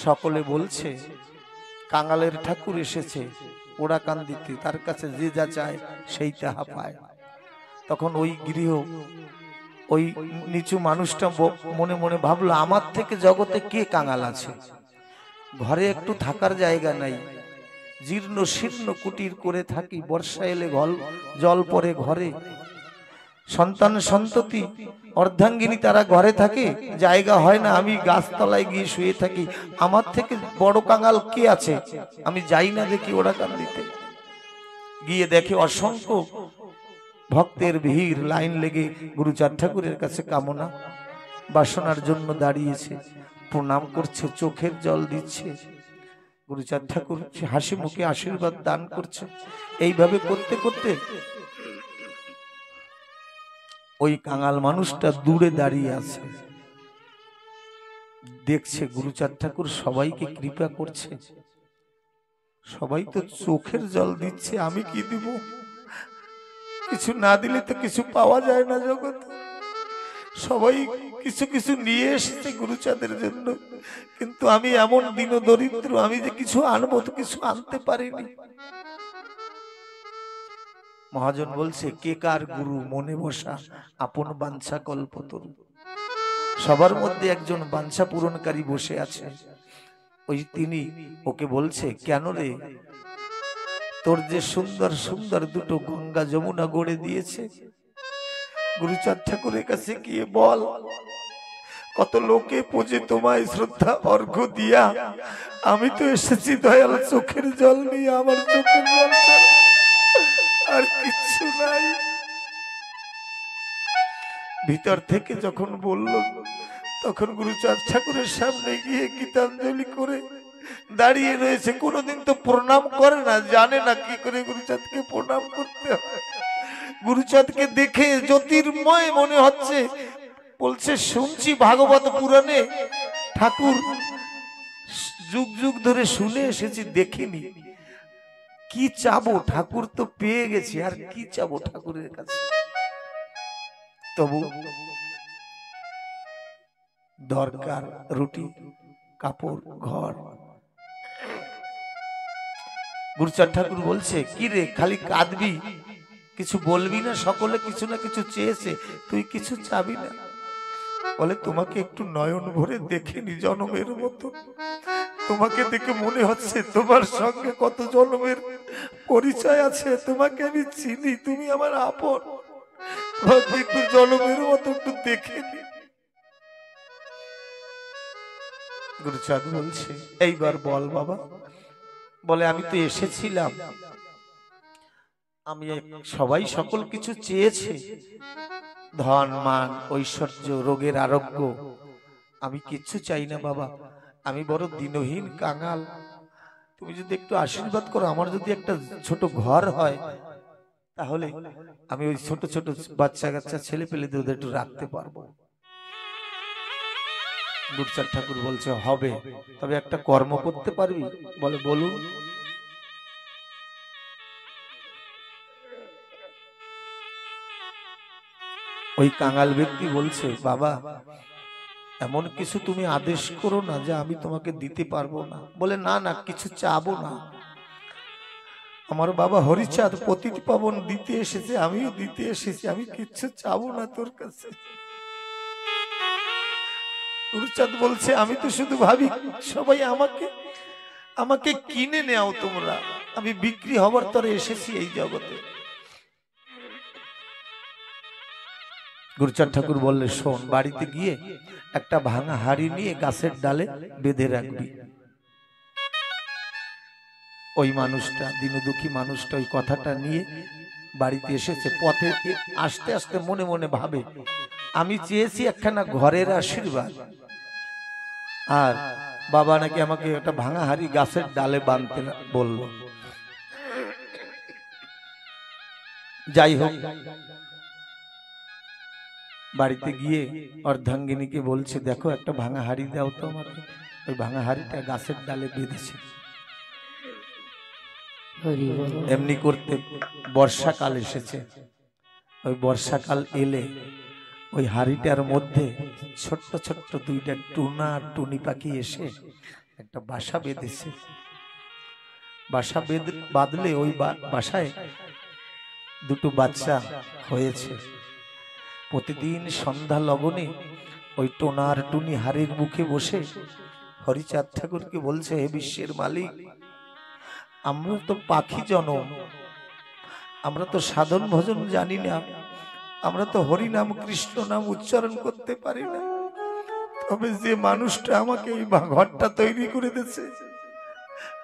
সকলে বলছে কাঙালের ঠাকুর এসেছে ওড়াকান্দিতে, তার কাছে যে যা চায় সেই তাহা পায়। তখন ওই গৃহ, ওই নিচু মানুষটা মনে মনে ভাবলো আমার থেকে জগতে কে কাঙাল আছে? ঘরে একটু থাকার জায়গা নাই, জীর্ণ শীর্ণ কুটির করে থাকি, বর্ষা এলে জল পড়ে ঘরে, সন্তান সন্ততি অর্ধাঙ্গিনী তারা ঘরে থাকে, জায়গা হয় না, আমি গাছতলায় গিয়ে শুয়ে থাকি। আমার থেকে বড় কাঙাল কে আছে? আমি যাই না দেখি ওড়াকান্দিতে। গিয়ে দেখে অসংখ্য ভক্তের ভিড়, লাইন লেগে গুরুচাঁদ ঠাকুরের কাছে কামনা বাসনার জন্য দাঁড়িয়েছে, প্রণাম করছে, চোখের জল দিচ্ছে। গুরুচাঁদ ঠাকুর হাসি মুখে আশীর্বাদ দান করছে। এইভাবে করতে করতে ওই কাঙাল মানুষটা দূরে দাঁড়িয়ে আছে, দেখছে গুরুচাঁদ ঠাকুর সবাইকে কৃপা করছে, সবাই তো চোখের জল দিচ্ছে, আমি কি দিব? কিছু না দিলে তো কিছু পাওয়া যায় না জগৎ। সবাই কিছু কিছু নিয়ে এসেছে গুরুচাঁদের জন্য, কিন্তু আমি এমন দীন দরিদ্র, আমি যে কিছু আনবো তো কিছু আনতে পারিনি। মহাজন বলছে, কে কার গুরু মনে বসা আপন বাঞ্ছা কল্পতরু। সবার মধ্যে একজন বাঞ্ছা পূরণকারী বসে আছে, ওই তিনি। ওকে বলছে, কেন রে, তোর যে সুন্দর সুন্দর দুটো গঙ্গা যমুনা গড়ে দিয়েছে, গুরুচাঁদ ঠাকুরের কাছে গিয়ে বল, কত লোকে পোজে তোমায় শ্রদ্ধা অর্ঘ্য দিয়া, আমি তো এসেছি দয়াল চোখের জল নিয়ে, আমার চোখের জল ছাড়া আর কিচ্ছু নাই। ভিতর থেকে যখন বলল, তখন গুরুচাঁদ ঠাকুরের সামনে গিয়ে গীতাঞ্জলি করে দাঁড়িয়ে রয়েছে। কোনোদিন তো প্রণাম করে না, জানে না কি করে গুরুচাঁদকে প্রণাম করতে হয়। গুরুচাঁদকে দেখে জ্যোতির্ময় মনে হচ্ছে। বলছে, শুনছি ভাগবত পুরাণে ঠাকুর যুগ যুগ ধরে শুনে এসেছি, দেখিনি। কি চাবো, ঠাকুর তো পেয়ে গেছি, আর কি চাবো ঠাকুরের কাছে। তবু দরকার রুটি, কাপড়, ঘর। গুরুচাঁদ ঠাকুর বলছে, কি রে, খালি কাঁদবি, কিছু বলবি না? সকলে কিছু না কিছু চেয়েছে, তুই কিছু চাবি না? বলে, তোমাকে একটু নয়ন ভরে দেখিনি জন্মের মতো, তোমাকে দেখে মনে হচ্ছে তোমার সঙ্গে কত জন্মের পরিচয় আছে, তোমাকে আমি চিনি, তুমি আমার আপন, তোমাকে একটু জন্মের মতো একটু দেখে নি। গুরুচাঁদ বলছে, এইবার বল বাবা। বলে, আমি তো এসেছিলাম, আমি সবাই সকল কিছু চেয়েছে, ধন মান ঐশ্বর্য রোগের আরোগ্য, আমি কিচ্ছু চাই না বাবা, আমি বড় দিনহীন কাঙাল, তুমি যদি একটু আশীর্বাদ করো, আমার যদি একটা ছোট ঘর হয়, তাহলে আমি ওই ছোট ছোট বাচ্চা কাচ্চা ছেলে পেলেদের ওদের একটু রাখতে পারবো। গুরুচাঁদ ঠাকুর বলছে, হবে, তবে একটা কর্ম করতে পারবি? বলে, বলুন। ওই কাঙাল ব্যক্তি বলছে, বাবা, এমন কিছু তুমি আদেশ করো না যে আমি তোমাকে দিতে পারবো না। বলে, না না, কিছু চাবো না, আমার বাবা হরিচাঁদ পতিত পাবন দিতে এসেছে, আমিও দিতে এসেছি, আমি কিচ্ছু চাবো না তোর কাছে। গুরুচাঁদ বলছে, আমি তো শুধু ভাবি সবাই আমাকে আমাকে কিনে নেও তোমরা, আমি বিক্রি হবার তরে এসেছি এই জগতে। গুরুচাঁদ ঠাকুর বললে, শোন, বাড়িতে গিয়ে একটা ভাঙা হাড়ি নিয়ে গাছের ডালে বেঁধে রাখবি। ওই মানুষটা, দীনদুঃখী মানুষটা, ওই কথাটা নিয়ে বাড়িতে এসেছে। পথে আস্তে আস্তে মনে মনে ভাবে, আমি চেয়েছি একখানা ঘরের আশীর্বাদ, আর বাবা নাকি আমাকে একটা ভাঙা হাড়ি গাছের ডালে বাঁধতে বলল। যাই হোক, বাড়িতে গিয়ে অর্ধাঙ্গিনীকে বলছে, দেখো একটা ভাঙা হাড়ি দাও তো আমাকে। ওই ভাঙা হাড়িটা গাছের ডালে বেঁধেছে। এমনি করতে বর্ষাকাল এসেছে। ওই বর্ষাকাল এলে ওই হাড়িটার মধ্যে ছোট্ট ছোট্ট দুইটা টুনা টুনি পাখি এসে একটা বাসা বেঁধেছে। বাসা বাঁধলে ওই বাসায় দুটো বাচ্চা হয়েছে। প্রতিদিন সন্ধ্যা লগনে ওই টোনার টুনি হাড়ির মুখে বসে হরিচাঁদ ঠাকুরকে বলছে, হে বিশ্বের মালিক, আমরা তো পাখি জনম, আমরা তো সাধন ভজন জানি না, আমরা তো হরি নাম কৃষ্ণ নাম উচ্চারণ করতে পারি না, তবে যে মানুষটা আমাকে এই ঘরটা তৈরি করে দিয়েছে,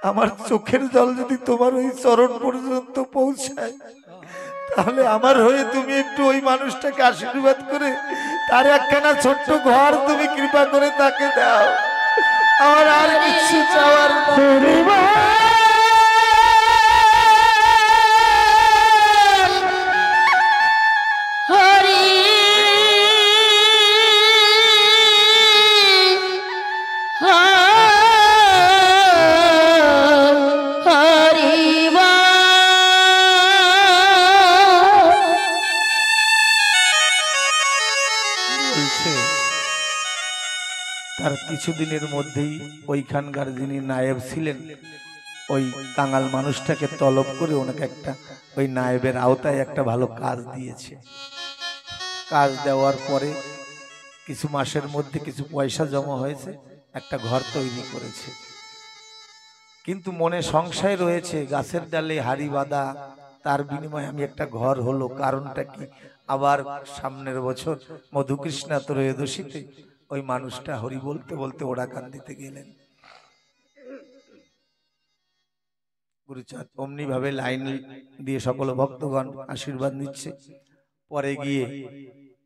আমার চোখের জল যদি তোমার ওই চরণ পর্যন্ত পৌঁছায়, তাহলে আমার হয়ে তুমি একটু ওই মানুষটাকে আশীর্বাদ করে তার একখানা ছোট্ট ঘর তুমি কৃপা করে তাকে দাও, আমার আর কিছু চাওয়ার না। তার কিছুদিনের মধ্যেই ওইখানকার যিনি নায়েব ছিলেন ওই কাঙাল মানুষটাকে তলব করে ওনাকে একটা ওই নায়েবের আওতায় একটা ভালো কাজ দিয়েছে। কাজ দেওয়ার পরে কিছু মাসের মধ্যে কিছু পয়সা জমা হয়েছে, একটা ঘর তৈরি করেছে। কিন্তু মনে সংশয় রয়েছে, গাছের ডালে হাড়ি বাঁধা, তার বিনিময়ে আমি একটা ঘর হলো, কারণটা কি? আবার সামনের বছর মধুকৃষ্ণা ত্রয়োদশীতে ওই মানুষটা হরি বলতে বলতে ওড়াকান্দিতে গেলেন। গুরুচাঁদ অমনি ভাবে লাইন দিয়ে সকল ভক্তগণ আশীর্বাদ নিচ্ছে। পরে গিয়ে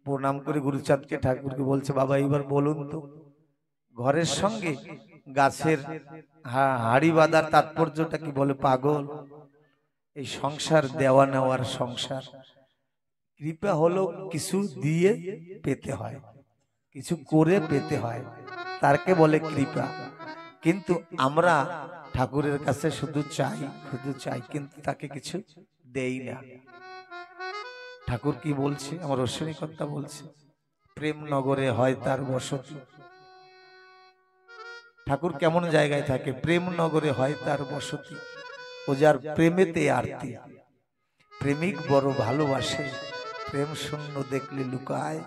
প্রণাম করে গুরুচাঁদকে ঠাকুরকে বলছে, বাবা এবার বলুন তো ঘরের সঙ্গে গাছের হাড়ি বাঁধার তাৎপর্যটা কি? বলে, পাগল, এই সংসার দেওয়া নেওয়ার সংসার। কৃপা হলো কিছু দিয়ে পেতে হয়, কিছু করে পেতে হয়, তারকে বলে কৃপা। কিন্তু আমরা ঠাকুরের কাছে শুধু চাই, কিন্তু তাকে কিছু দেই না। ঠাকুর কি বলছে? আমার অশ্বিনীকর্তা বলছে, প্রেম নগরে হয় তার বসতি। ঠাকুর কেমন জায়গায় থাকে? প্রেম নগরে হয় তার বসতি। ও যার প্রেমেতে আরতি, প্রেমিক বড় ভালোবাসে, প্রেম শূন্য দেখলে লুকায়,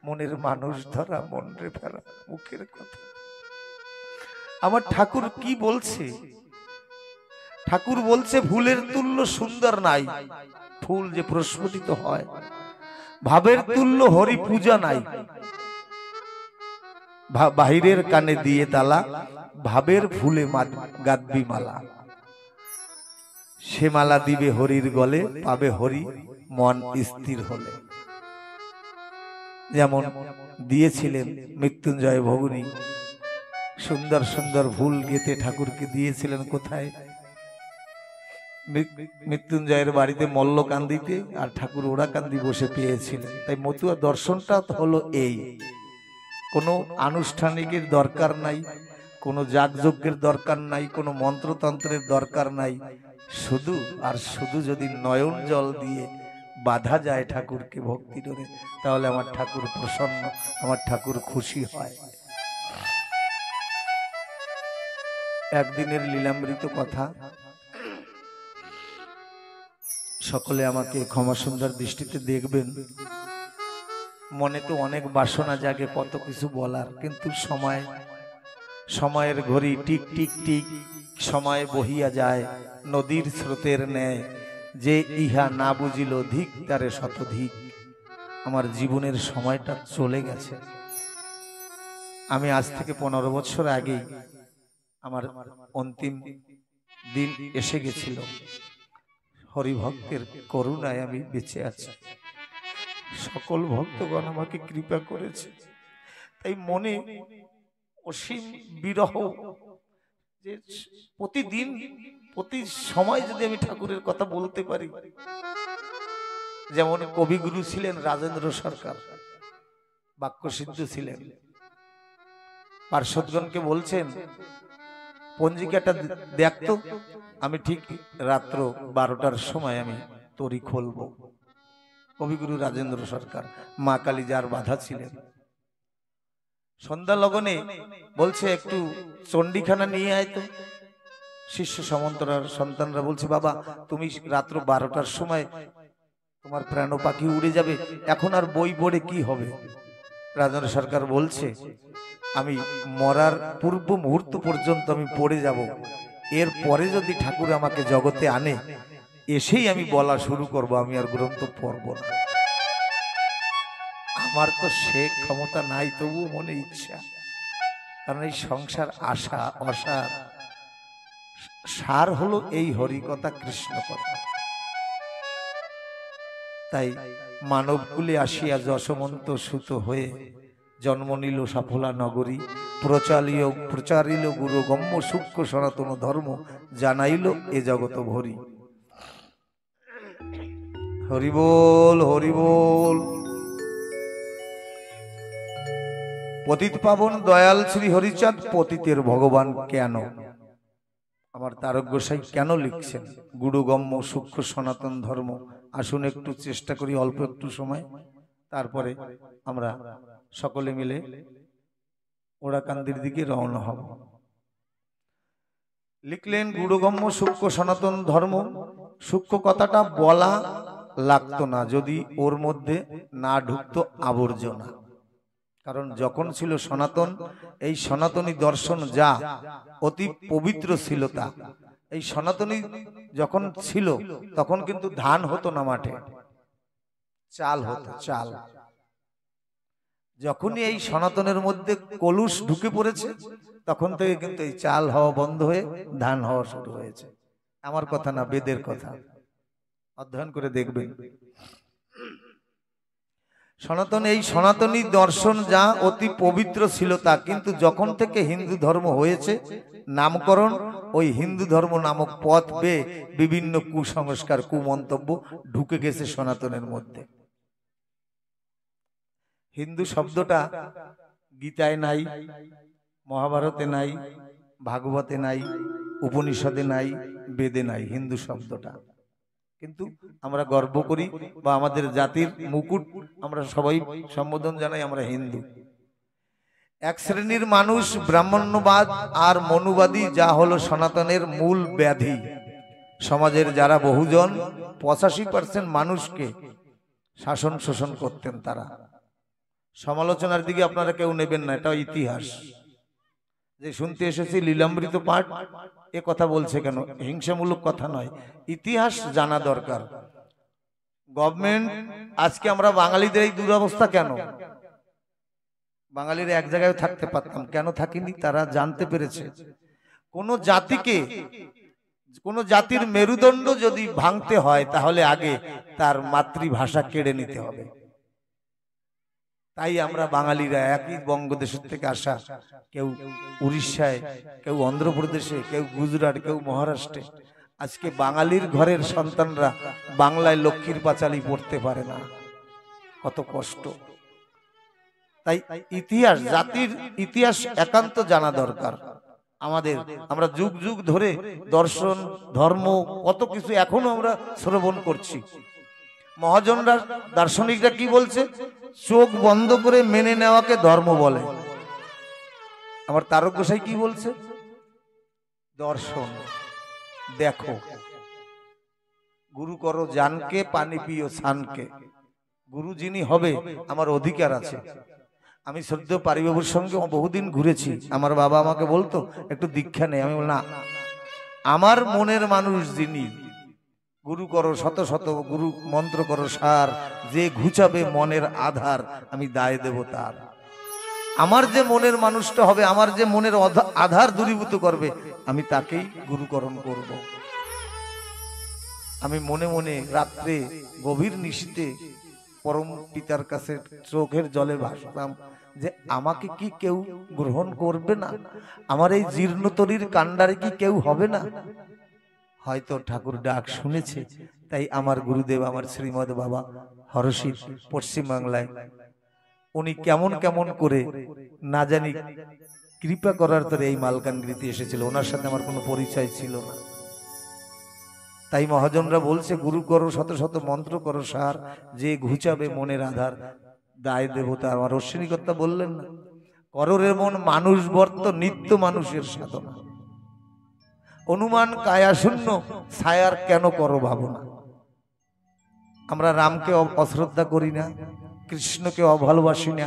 মনের মানুষ ধরা মন রে ফেরা মুখের কথা। আমার ঠাকুর কি বলছে? ঠাকুর বলছে, ফুলের তুল্য সুন্দর নাই, ফুল যে প্রস্ফুটিত হয়। ভাবের তুল্য হরি পূজা নাই, বাহিরের কানে দিয়ে তালা, ভাবের ফুলে গাঁথবি মালা। সে মালা দিবে হরির গলে, পাবে হরি মন স্থির হলে। যেমন দিয়েছিলেন মৃত্যুঞ্জয় ভগিনী, সুন্দর সুন্দর ফুল গেতে ঠাকুরকে দিয়েছিলেন। কোথায়? মৃত্যুঞ্জয়ের বাড়িতে মল্লকান্দিতে, আর ঠাকুর ওড়াকান্দি বসে পেয়েছিলেন। তাই মতুয়া দর্শনটা হলো এই, কোনো আনুষ্ঠানিকের দরকার নাই, কোনো যাগযজ্ঞের দরকার নাই, কোনো মন্ত্রতন্ত্রের দরকার নাই। শুধু আর শুধু যদি নয়ন জল দিয়ে বাঁধা যায় ঠাকুরকে ভক্তি করে, তাহলে আমার ঠাকুর প্রসন্ন, আমার ঠাকুর খুশি হয়। একদিনের লীলামৃত কথা, সকলে আমাকে ক্ষমা সুন্দর দৃষ্টিতে দেখবেন। মনে তো অনেক বাসনা জাগে, কত কিছু বলার, কিন্তু সময়ের ঘড়ি টিক টিক টিক, সময় বহিয়া যায় নদীর স্রোতের ন্যায়। যে ইহা না বুঝিল ধিক তারে শতধিক। আমার জীবনের সময়টা চলে গেছে। আমি আজ থেকে 15 বছর আগেই আমার অন্তিম দিন এসে গেছিল। হরিভক্তের করুণায় আমি বেঁচে আছি। সকল ভক্তগণ আমাকে কৃপা করেছে, তাই মনে অসীম বিরহ, যে প্রতিদিন প্রতি সময় যদি আমি ঠাকুরের কথা বলতে পারি। যেমন কবিগুরু ছিলেন রাজেন্দ্র সরকার, বাক্যসিদ্ধ ছিলেন। পার্শ্বদগণকে বলছেন, পঞ্জিকাটা দেখতো, আমি ঠিক রাত্র 12টার সময় আমি তরি খুলবো। কবিগুরু রাজেন্দ্র সরকার, মা কালী যার বাধা ছিলেন। সন্ধ্যা লগনে বলছে, একটু চণ্ডীখানা নিয়ে আয় তো। শিষ্য সামন্তরার সন্তানরা বলছে, বাবা তুমি রাত্র 12টার সময় তোমার প্রাণ পাখি উড়ে যাবে, এখন আর বই পড়ে কি হবে? রাজেন্দ্র সরকার বলছে, আমি মরার পূর্ব মুহূর্ত পর্যন্ত আমি পড়ে যাব, এর পরে যদি ঠাকুর আমাকে জগতে আনে, এসেই আমি বলা শুরু করব, আমি আর গ্রন্থ পড়ব না। আমার তো সে ক্ষমতা নাই, তবুও মনে ইচ্ছা, কারণ এই সংসার আশা অসার, সার হলো এই হরিকথা কৃষ্ণ কথা। তাই মানবকুলে আসিয়া যশমন্ত সুত হয়ে জন্ম নিল সাফলা নগরী, প্রচারিল গুরু গম্য সূক্ষ্ম সনাতন ধর্ম, জানাইল এ জগত ভরি। হরি বল, হরি বল। পতিত পাবন দয়াল শ্রী হরিচাঁদ পতিতের ভগবান কেন? আমার তারক গোসাই কেন লিখছেন গুরুগম্য সূক্ষ্ম সনাতন ধর্ম? আসুন একটু চেষ্টা করি, অল্প একটু সময়, তারপরে আমরা সকলে মিলে ওড়াকান্দির দিকে রওনা হব। লিখলেন গুরুগম্য সূক্ষ্ম সনাতন ধর্ম। সূক্ষ্ম কথাটা বলা লাগতো না যদি ওর মধ্যে না ঢুকতো আবর্জনা। কারণ যখন ছিল সনাতন, এই সনাতনী দর্শন যা অতি পবিত্র ছিল তা, এই সনাতনী যখন ছিল তখন কিন্তু ধান হতো না মাঠে, চাল হতো, চাল। যখনই এই সনাতনের মধ্যে কলুষ ঢুকে পড়েছে তখন থেকে কিন্তু এই চাল হওয়া বন্ধ হয়ে ধান হওয়া শুরু হয়েছে। আমার কথা না, বেদের কথা, অধ্যয়ন করে দেখবেন। সনাতন, এই সনাতনী দর্শন যা অতি পবিত্র ছিল তা, কিন্তু যখন থেকে হিন্দু ধর্ম হয়েছে নামকরণ, ওই হিন্দু ধর্ম নামক পথ পেয়ে বিভিন্ন কুসংস্কার কুমন্তব্য ঢুকে গেছে সনাতনের মধ্যে। হিন্দু শব্দটা গীতায় নাই, মহাভারতে নাই, ভাগবতে নাই, উপনিষদে নাই, বেদে নাই হিন্দু শব্দটা। কিন্তু আমরা গর্ব করি বা আমাদের জাতির মুকুট আমরা সবাই সম্বোধন জানাই আমরা হিন্দু। এক শ্রেণীর মানুষ ব্রাহ্মণ্যবাদ আর মনুবাদী, যা হলো সনাতনের মূল ব্যাধি। সমাজের যারা বহুজন 85% মানুষকে শাসন শোষণ করতেন, তারা সমালোচনার দিকে আপনারা কেউ নেবেন না, এটা ইতিহাস। যে শুনতে এসেছি লীলামৃত পাঠ, এ কথা বলছে কেন, হিংসামূলক কথা নয়, ইতিহাস জানা দরকার। গভর্নমেন্ট, আজকে আমরা বাঙালিদের এই দুরবস্থা কেন? বাঙালিরা এক জায়গায় থাকতে পারতাম, কেন থাকিনি? তারা জানতে পেরেছে কোন জাতিকে, কোন জাতির মেরুদণ্ড যদি ভাঙতে হয় তাহলে আগে তার মাতৃভাষা কেড়ে নিতে হবে। তাই আমরা বাঙালিরা একই বঙ্গদেশের থেকে আসা, কেউ উড়িষ্যায়, কেউ অন্ধ্রপ্রদেশে, কেউ গুজরাট, কেউ মহারাষ্ট্রে, আজকে বাঙালির ঘরের সন্তানরা বাংলায় লক্ষ্মীর পাঁচালী পড়তে পারে না, কত কষ্ট। তাই ইতিহাস, জাতির ইতিহাস একান্ত জানা দরকার আমাদের। আমরা যুগ যুগ ধরে দর্শন, ধর্ম, কত কিছু এখনো আমরা শ্রবণ করছি। মহাজনরা, দার্শনিকরা কি বলছে? চোখ বন্ধ করে মেনে নেওয়াকে ধর্ম বলে। আমার তারক গোসাই কি বলছে? দর্শন দেখো, গুরু করো জানকে, পানি পিও সানকে। গুরু যিনি হবে, আমার অধিকার আছে। আমি শ্রদ্ধেয় পারিবাবুর সঙ্গে বহুদিন ঘুরেছি। আমার বাবা আমাকে বলতো একটু দীক্ষা নেই, আমি বল না, আমার মনের মানুষ যিনি, গুরু করো শত শত, গুরু মন্ত্র করো সার, যে ঘুচাবে মনের আধার, আমি দায় দেব তার। আমার যে মনের মানুষটা হবে, আমার যে মনের আধার দূরীভূত করবে, আমি তাকেই গুরুকরণ করব। আমি মনে মনে রাত্রে গভীর নিশীতে পরম পিতার কাছে চোখের জলে ভাসতাম যে আমাকে কি কেউ গ্রহণ করবে না? আমার এই জীর্ণতরীর কাণ্ডারে কি কেউ হবে না? হয়তো ঠাকুর ডাক শুনেছে, তাই আমার গুরুদেব, আমার শ্রীমদ বাবা হরসিদ পশ্চিমবাংলায়, উনি কেমন কেমন করে না জানি কৃপা করার তরে এই মালকানগিরিতে এসেছিল। ওনার সাথে আমার কোনো পরিচয় ছিল না। তাই মহাজনরা বলছে, গুরু করো শত শত, মন্ত্র করো সার, যে ঘুচাবে মনের আধার, দায় দেবতা। আমার অশ্বিনীকর্তা বললেন না, কররে মন মানুষ বর্ত, নিত্য মানুষের সাধনা। অনুমান কায়া শূন্য, ছায়ার কেন করো ভাবনা। আমরা রামকে অশ্রদ্ধা করি না, কৃষ্ণকে অভালোবাসি না,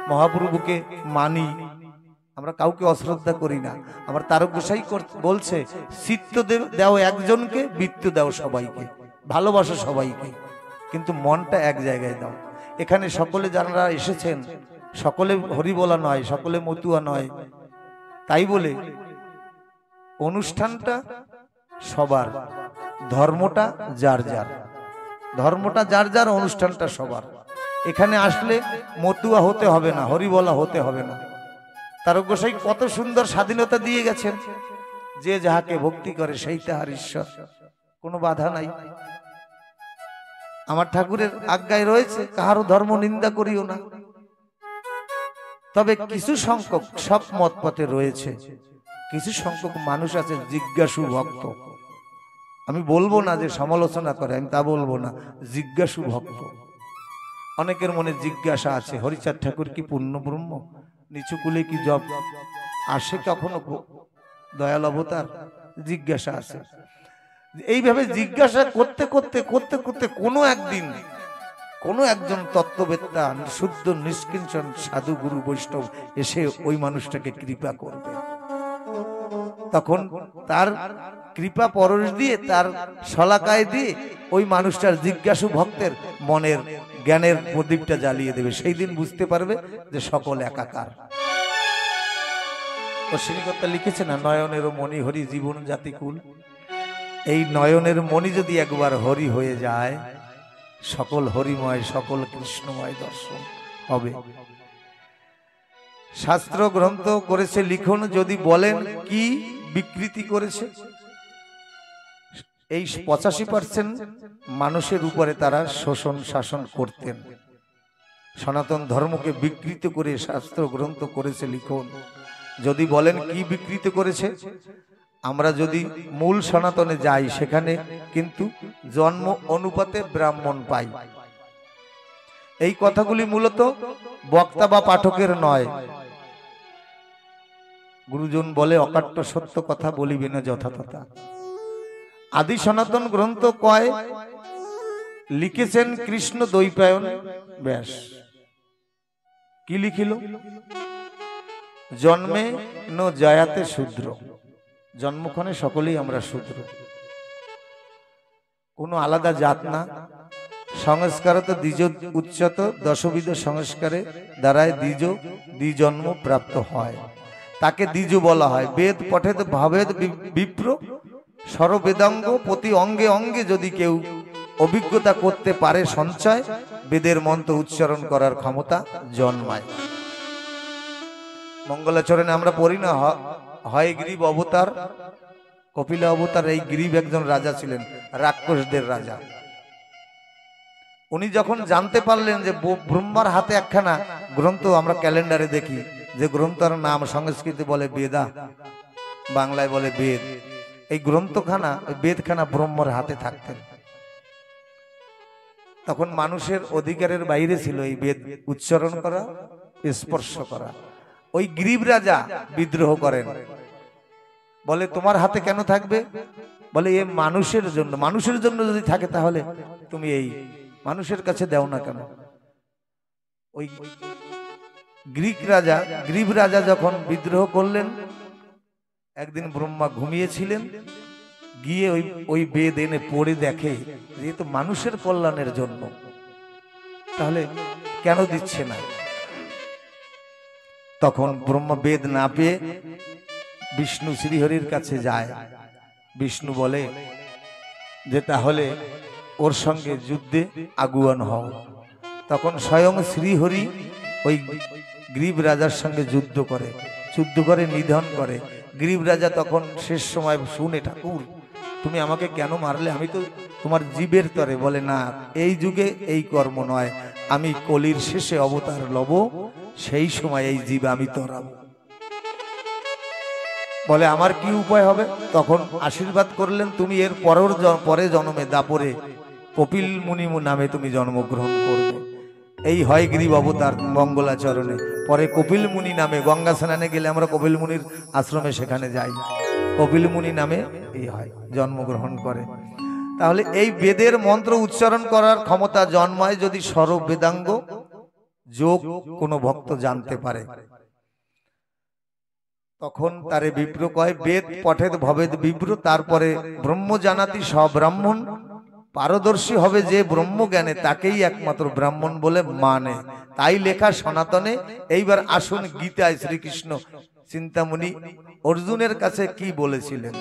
মহাপ্রভুকে মানি, আমরা কাউকে অশ্রদ্ধা করি না। আমার তারক গোসাই বলছে, চিত্ত দাও একজনকে, বৃত্ত দাও সবাইকে, ভালোবাসো সবাইকে, কিন্তু মনটা এক জায়গায় দাও। এখানে সকলে যারা এসেছেন, সকলে হরিবোলা নয়, সকলে মতুয়া নয়। তাই বলে অনুষ্ঠানটা সবার, ধর্মটা যার যার, ধর্মটা যার যার, অনুষ্ঠানটা সবার। এখানে আসলে মতুয়া হতে হবে না, হরিবোলা হতে হবে না। তারক গোসাই কত সুন্দর স্বাধীনতা দিয়ে গেছেন, যে যাহাকে ভক্তি করে সেই তাহার ঈশ্বর, কোনো বাধা নাই। আমার ঠাকুরের আজ্ঞায় রয়েছে, কাহারও ধর্ম নিন্দা করিও না। তবে কিছু সংখ্যক, সব মত পথে রয়েছে, কিছু সংখ্যক মানুষ আছে জিজ্ঞাসু ভক্ত। আমি বলবো না যে সমালোচনা করে, আমি তা বলবো না, জিজ্ঞাসু ভক্ত। অনেকের মনে জিজ্ঞাসা আছে, হরিচাঁদ ঠাকুর কি পূর্ণ ব্রহ্ম? নিচু কুলে কি জব আসে কখনো দয়াল অবতার? জিজ্ঞাসা আছে। এইভাবে জিজ্ঞাসা করতে করতে করতে করতে কোনো একদিন কোনো একজন তত্ত্ববেত্তা, শুদ্ধ নিষ্কিঞ্চন সাধু গুরু বৈষ্ণব এসে ওই মানুষটাকে কৃপা করবে। তখন তার কৃপা পরশ দিয়ে, তার শলাকায় দিয়ে ওই মানুষটার জিজ্ঞাসু ভক্তের মনের জ্ঞানের প্রদীপটা জ্বালিয়ে দেবে। সেই দিন বুঝতে পারবে যে সকল একাকার। অশ্বিনীকর্তা লিখেছে না, নয়নের মণি হরি জীবন জাতিকুল। এই নয়নের মণি যদি একবার হরি হয়ে যায়, সকল হরিময় সকল কৃষ্ণময় দর্শন হবে। শাস্ত্র গ্রন্থ করেছে লিখন, যদি বলেন কি বিকৃতি করেছে, এই 85% মানুষের উপরে তারা শোষণ শাসন করতেন। সনাতন ধর্মকে বিকৃত করে শাস্ত্র গ্রন্থ করেছে লিখন। যদি বলেন কি বিকৃত করেছে, আমরা যদি মূল সনাতনে যাই সেখানে কিন্তু জন্ম অনুপাতে ব্রাহ্মণ পাই। এই কথাগুলি মূলত বক্তা বা পাঠকের নয়। গুরুজন বলে অকাট্য সত্য কথা বলিবে না যথাতথা। আদি সনাতন গ্রন্থ কয় লিখেছেন কৃষ্ণ দ্বৈপায়ন ব্যাস। কি লিখিল? জন্মে ন জায়াতে শূদ্র, জন্মক্ষণে সকলেই আমরা শূদ্র, কোনো আলাদা জাত না। সংস্কারত দ্বিজ উচ্চত, দশবিধ সংস্কারে দ্বারায় দ্বিজন্ম প্রাপ্ত হয়, তাকে দ্বিজ বলা হয়। বেদ পঠেত ভাবেদ বিপ্র, সর্ববেদাঙ্গ প্রতি অঙ্গে অঙ্গে যদি কেউ অভিজ্ঞতা করতে পারে সঞ্চয়, বেদের মন্ত্র উচ্চারণ করার ক্ষমতা জন্মায়। মঙ্গলাচরণে আমরা পড়ি না, হয় গ্রীব অবতার, কপিলা অবতার। এই গ্রীব একজন রাজা ছিলেন, রাক্ষসদের রাজা। উনি যখন জানতে পারলেন যে ব্রহ্মার হাতে একখানা গ্রন্থ, আমরা ক্যালেন্ডারে দেখি যে গ্রন্থের নাম সংস্কৃতে বলে বেদা, বাংলায় বলে বেদ। এই গ্রন্থখানা, বেদখানা ব্রহ্মার হাতে থাকতেন। তখন মানুষের অধিকারের বাইরে ছিল এই বেদ উচ্চারণ করা, স্পর্শ করা। ওই গ্রীব রাজা বিদ্রোহ করেন, বলে তোমার হাতে কেন থাকবে? বলে এ মানুষের জন্য, মানুষের জন্য যদি থাকে তাহলে তুমি এই মানুষের কাছে দাও না কেন? ওই গ্রীব রাজা যখন বিদ্রোহ করলেন, একদিন ব্রহ্মা ঘুমিয়েছিলেন, গিয়ে ওই বেদ এনে পড়ে দেখে যে তো মানুষের কল্যাণের জন্য, তাহলে কেন দিচ্ছে না? তখন ব্রহ্মা বেদ না পেয়ে বিষ্ণু শ্রীহরির কাছে যায়। বিষ্ণু বলে যে তাহলে ওর সঙ্গে যুদ্ধে আগুয়ান হও। তখন স্বয়ং শ্রীহরি ওই গ্রীব রাজার সঙ্গে যুদ্ধ করে নিধন করে। গ্রীব রাজা তখন শেষ সময় শুনে, ঠাকুর তুমি আমাকে কেন মারলে? আমি তো তোমার জীবের তরে। বলে না, এই যুগে এই কর্ম নয়, আমি কলির শেষে অবতার লব, সেই সময় এই জীব আমি তরাবো। বলে আমার কি উপায় হবে? তখন আশীর্বাদ করলেন, তুমি এর পরে জন্মে দাপরে কপিল মুনি নামে তুমি জন্মগ্রহণ করবে। এই হয় গ্রীব অবতার মঙ্গলাচরণে। পরে কপিল মুনি নামে, গঙ্গা স্নানে গেলে আমরা কপিল মুনির আশ্রমে সেখানে যাই, কপিল মুনি নামে এই হয় জন্মগ্রহণ করে। তাহলে এই বেদের মন্ত্র উচ্চারণ করার ক্ষমতা জন্মায় যদি সর্ববেদাঙ্গ যোগ কোনো ভক্ত জানতে পারে। তখন তারে বিপ্র কয়, বেদ পঠেত ভবেদ বিপ্র। তারপরে ব্রহ্ম জানাতি সব ব্রাহ্মণ, পারদর্শী হবে যে ব্রহ্ম জ্ঞানে তাকেই একমাত্র ব্রাহ্মণ বলে মানে। তাই লেখা সনাতনে। এইবার আসুন গীতায় শ্রীকৃষ্ণ চিন্তামণি অর্জুনের কাছে কি বলেছিলেন।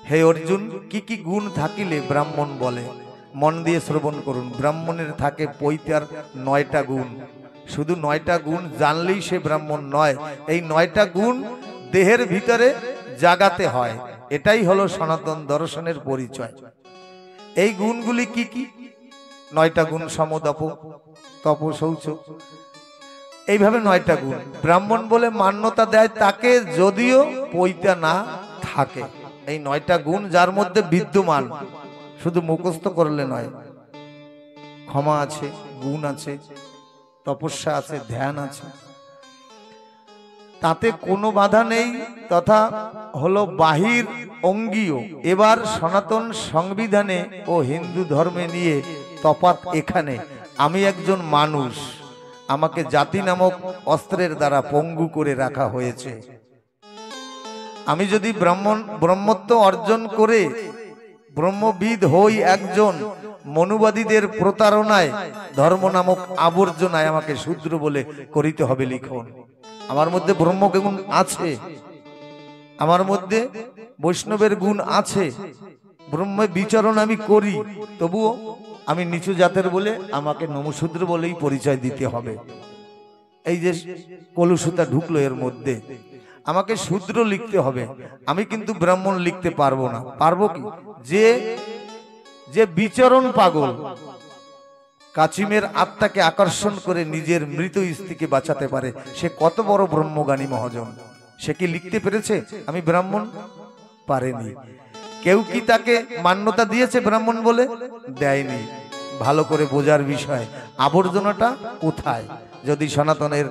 হে অর্জুন, কি কি গুণ থাকিলে ব্রাহ্মণ বলে? মন দিয়ে শ্রবণ করুন। ব্রাহ্মণের থাকে পৈতার 9টা গুণ। শুধু 9টা গুণ জানলেই সে ব্রাহ্মণ নয়, এই 9টা গুণ দেহের ভিতরে জাগাতে হয়। এটাই হলো সনাতন দর্শনের পরিচয়। এই গুণগুলি কি কি? 9টা গুণ, সমদপ, তপ, শৌচ, এইভাবে 9টা গুণ। ব্রাহ্মণ বলে মান্যতা দেয় তাকে যদিও পৈতা না থাকে। এই 9টা গুণ যার মধ্যে বিদ্যমান, শুধু মুখস্থ করলে নয়। ক্ষমা আছে, গুণ আছে, তপস্যা আছে, ধ্যান আছে, তাতে কোনো বাধা নেই, তথা হলো বাহির অঙ্গীয়। এবার সনাতন সংবিধানে ও হিন্দু ধর্মে নিয়ে তফাৎ এখানে, আমি একজন মানুষ, আমাকে জাতি নামক অস্ত্রের দ্বারা পঙ্গু করে রাখা হয়েছে। আমি যদি ব্রহ্মত্ব অর্জন করে ব্রহ্মবিদ হই, একজন মনুবাদীদের প্রতারণায় ধর্ম নামক আবর্জনায় আমাকে শূদ্র বলে করিতে হবে লিখন। আমার মধ্যে ব্রহ্মগুণ আছে, আমার মধ্যে বৈষ্ণবের গুণ আছে, ব্রহ্মে বিচরণ আমি করি, তবুও আমি নিচু জাতের বলে আমাকে নমশূদ্র বলেই পরিচয় দিতে হবে। এই যে কলুষতা ঢুকলো এর মধ্যে, আমাকে শূদ্র লিখতে হবে, আমি কিন্তু ব্রাহ্মণ লিখতে পারবো না। পারবো কি? যে বিচরণ পাগল, কাচিমের আত্মাকে আকর্ষণ করে নিজের মৃত স্ত্রীকে বাঁচাতে পারে, সে কত বড় ব্রহ্মজ্ঞানী মহাজন। সে কি লিখতে পেরেছে আমি ব্রাহ্মণ? পারেনি। কেউ কি তাকে মান্যতা দিয়েছে ব্রাহ্মণ বলে? দেয়নি। ভালো করে বোঝার বিষয়, আবর্জনাটা কোথায়। যদি সনাতনের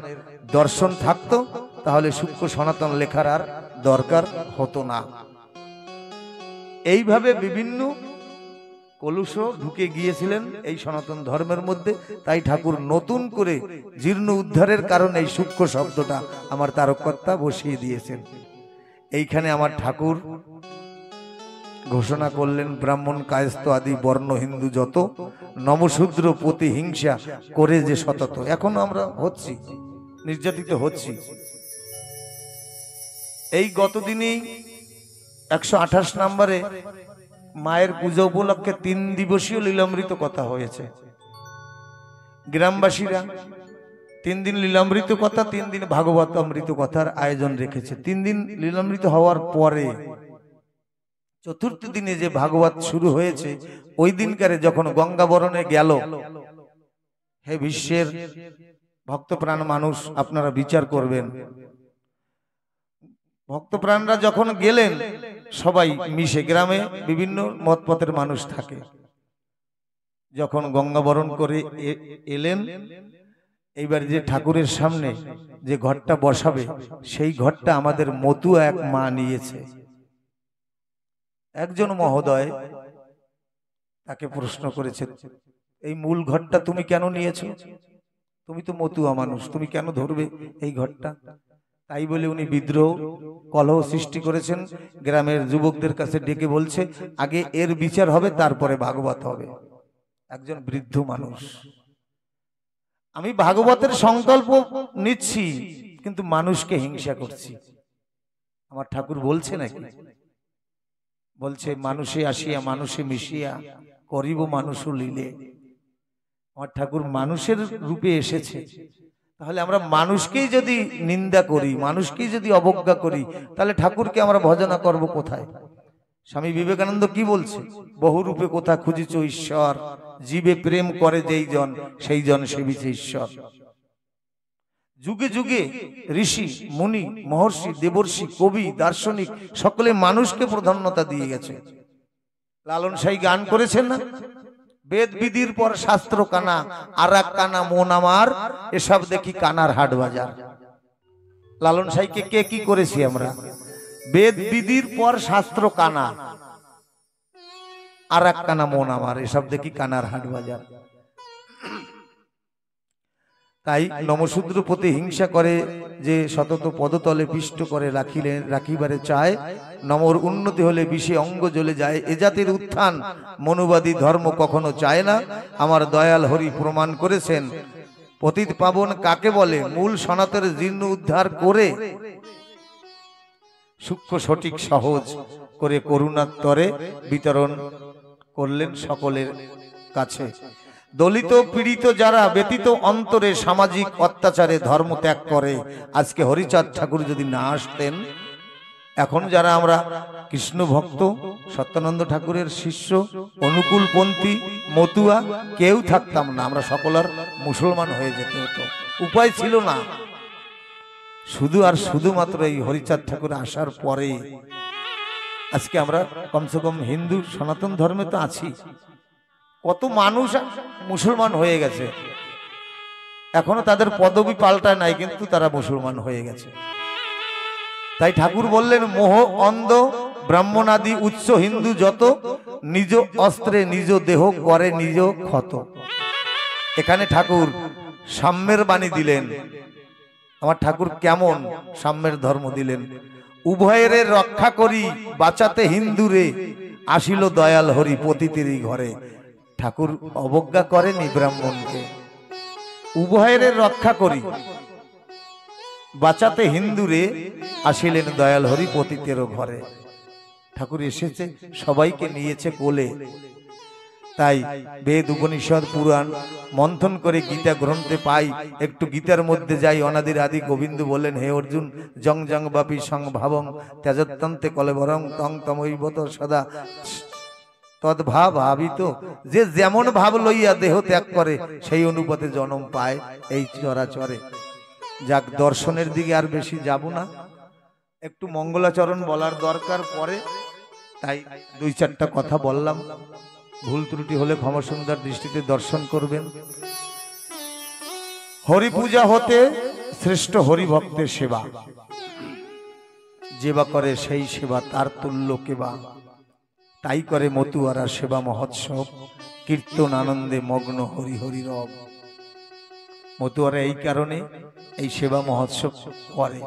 দর্শন থাকতো তাহলে সূক্ষ্ম সনাতন লেখার আর দরকার হতো না। এইভাবে বিভিন্ন কলুষ ঢুকে গিয়েছিলেন এই সনাতন ধর্মের মধ্যে। তাই ঠাকুর নতুন করে জীর্ণ উদ্ধারের কারণে এই সূক্ষ্ম শব্দটা আমার তারককর্তা বসিয়ে দিয়েছেন। এইখানে আমার ঠাকুর ঘোষণা করলেন, ব্রাহ্মণ কায়স্থ আদি বর্ণ হিন্দু যত, নমশূদ্র প্রতিহিংসা করে যে সতত। এখনো আমরা হচ্ছি, নির্যাতিত হচ্ছি। এই গতদিনই 128 নম্বরে মায়ের পূজা উপলক্ষে 3 দিবসীয় লীলামৃত কথা হয়েছে। গ্রামবাসীরা 3 দিন লীলামৃত কথা, 3 দিন ভাগবত অমৃত কথার আয়োজন রেখেছে। 3 দিন লীলামৃত হওয়ার পরে চতুর্থ দিনে যে ভাগবত শুরু হয়েছে, ওই দিনকারে যখন গঙ্গাবরণে গেল, হে বিশ্বের ভক্তপ্রাণ মানুষ, আপনারা বিচার করবেন। ভক্তপ্রাণরা যখন গেলেন, সবাই মিশে, গ্রামে বিভিন্ন মতপথের মানুষ থাকে, যখন গঙ্গাবরণ করে এলেন, এইবার যে ঠাকুরের সামনে যে ঘরটা বসাবে, সেই ঘরটা আমাদের মতুয়া এক মা নিয়েছে। একজন মহোদয় তাকে প্রশ্ন করেছে, এই মূল ঘরটা তুমি কেন নিয়েছো? তুমি তো মতুয়া মানুষ, তুমি কেন ধরবে এই ঘরটা? তাই বলে উনি বিদ্রোহ কলহ সৃষ্টি করেছেন। গ্রামের যুবকদের কাছে ডেকে বলছে, আগে এর বিচার হবে, তারপরে ভাগবত হবে। একজন বৃদ্ধ মানুষ, আমি ভাগবতের সংকল্প নিচ্ছি, কিন্তু মানুষকে হিংসা করছি। আমার ঠাকুর বলছে নাকি? বলছে, মানুষে আসিয়া মানুষে মিশিয়া করিব মানুষ লীলে। আমার ঠাকুর মানুষের রূপে এসেছে। তাহলে আমরা মানুষকেই যদি নিন্দা করি, মানুষকেই যদি অবজ্ঞা করি, তাহলে ঠাকুরকে আমরা ভজনা করব কোথায়? স্বামী বিবেকানন্দ কি বলছে? বহু রূপে কোথা খুঁজিছ ঈশ্বর, জীবে প্রেম করে যেই জন, সেই জন সেবিছে ঈশ্বর। যুগে যুগে ঋষি মুনি মহর্ষি দেবর্ষি কবি দার্শনিক সকলে মানুষকে প্রাধান্যতা দিয়ে গেছে। লালন সাই গান করেছেন না, বেদ বিধির পর শাস্ত্র কানা, আর এক কানা মন আমার, এসব দেখি কানার হাট বাজার। লালন সাইকে কে কি করেছি আমরা? বেদ বিধির পর শাস্ত্র কানা, আর এক কানা মন আমার, এসব দেখি কানার হাট বাজার। তাই নমশূদ্র প্রতি হিংসা করে যে সতত পদতলে পিষ্ট করে রাখিবারে চায়, নমর উন্নতি হলে বিষে অঙ্গ জ্বলে যায়। এ জাতির উত্থান মনুবাদী ধর্ম কখনো চায় না। আমার দয়াল হরি প্রমাণ করেছেন, পতিত পাবন কাকে বলে? মূল সনাতনের জীর্ণ উদ্ধার করে সূক্ষ্ম সঠিক সহজ করে করুণার তরে বিতরণ করলেন সকলের কাছে। দলিত পীড়িত যারা ব্যতীত অন্তরে সামাজিক অত্যাচারে ধর্ম ত্যাগ করে, আজকে হরিচাঁদ ঠাকুর যদি না আসতেন, এখন যারা আমরা কৃষ্ণ ভক্ত, সত্যানন্দ ঠাকুরের শিষ্য, অনুকূলপন্থী, মতুয়া, কেউ থাকতাম না। আমরা সকলের মুসলমান হয়ে যেতে হতো, উপায় ছিল না। শুধু আর শুধুমাত্র এই হরিচাঁদ ঠাকুর আসার পরে আজকে আমরা কমসে কম হিন্দু সনাতন ধর্মে তো আছি। কত মানুষ মুসলমান হয়ে গেছে। এখনো তাদের পদবি পাল্টায় নাই, কিন্তু তারা মুসলমান হয়ে গেছে। তাই ঠাকুর বললেন, মোহ অন্ধ ব্রাহ্মণাদি উচ্চ হিন্দু যত, নিজ অস্ত্রে নিজ দেহ করে নিজ ক্ষত। এখানে ঠাকুর সাম্যের বাণী দিলেন। আমার ঠাকুর কেমন সাম্যের ধর্ম দিলেন, উভয়ের রক্ষা করি বাঁচাতে হিন্দুরে, আসিল দয়াল হরি পতিতেরই ঘরে। ঠাকুর অবজ্ঞা করেনি ব্রাহ্মণকে, উভয়ের রক্ষা করি বাঁচাতে হিন্দুরে, আসিলেন দয়াল হরি পতিতেরও ঘরে। ঠাকুর এসেছে, সবাইকে নিয়েছে কোলে। তাই বেদ উপনিষদ পুরাণ মন্থন করে গীতা গ্রন্থে পাই। একটু গীতার মধ্যে যাই। অনাদির আদি গোবিন্দ বলেন, হে অর্জুন, জং জং বাপি সং ভাবং ত্যাজত্যন্তে কলেবরং তং তমৈবত সদা তদ্ভাব ভাবিত। যে যেমন ভাব লইয়া দেহ ত্যাগ করে, সেই অনুপাতে জন্ম পায় এই চরাচরে। যাক, দর্শনের দিকে আর বেশি যাব না, একটু মঙ্গলাচরণ বলার দরকার পরে, তাই দুই চারটা কথা বললাম। ভুল ত্রুটি হলে ক্ষমা সুন্দর দৃষ্টিতে দর্শন করবেন। হরি পূজা হতে শ্রেষ্ঠ হরি ভক্তের সেবা, যে বা করে সেই সেবা তার তুল্য কেবা। তাই করে মতুয়ারা সেবা মহোৎসব, কীর্তন আনন্দে মগ্ন হরি হরি রব। মতুয়ারা এই কারণে এই সেবা মহোৎসব করে।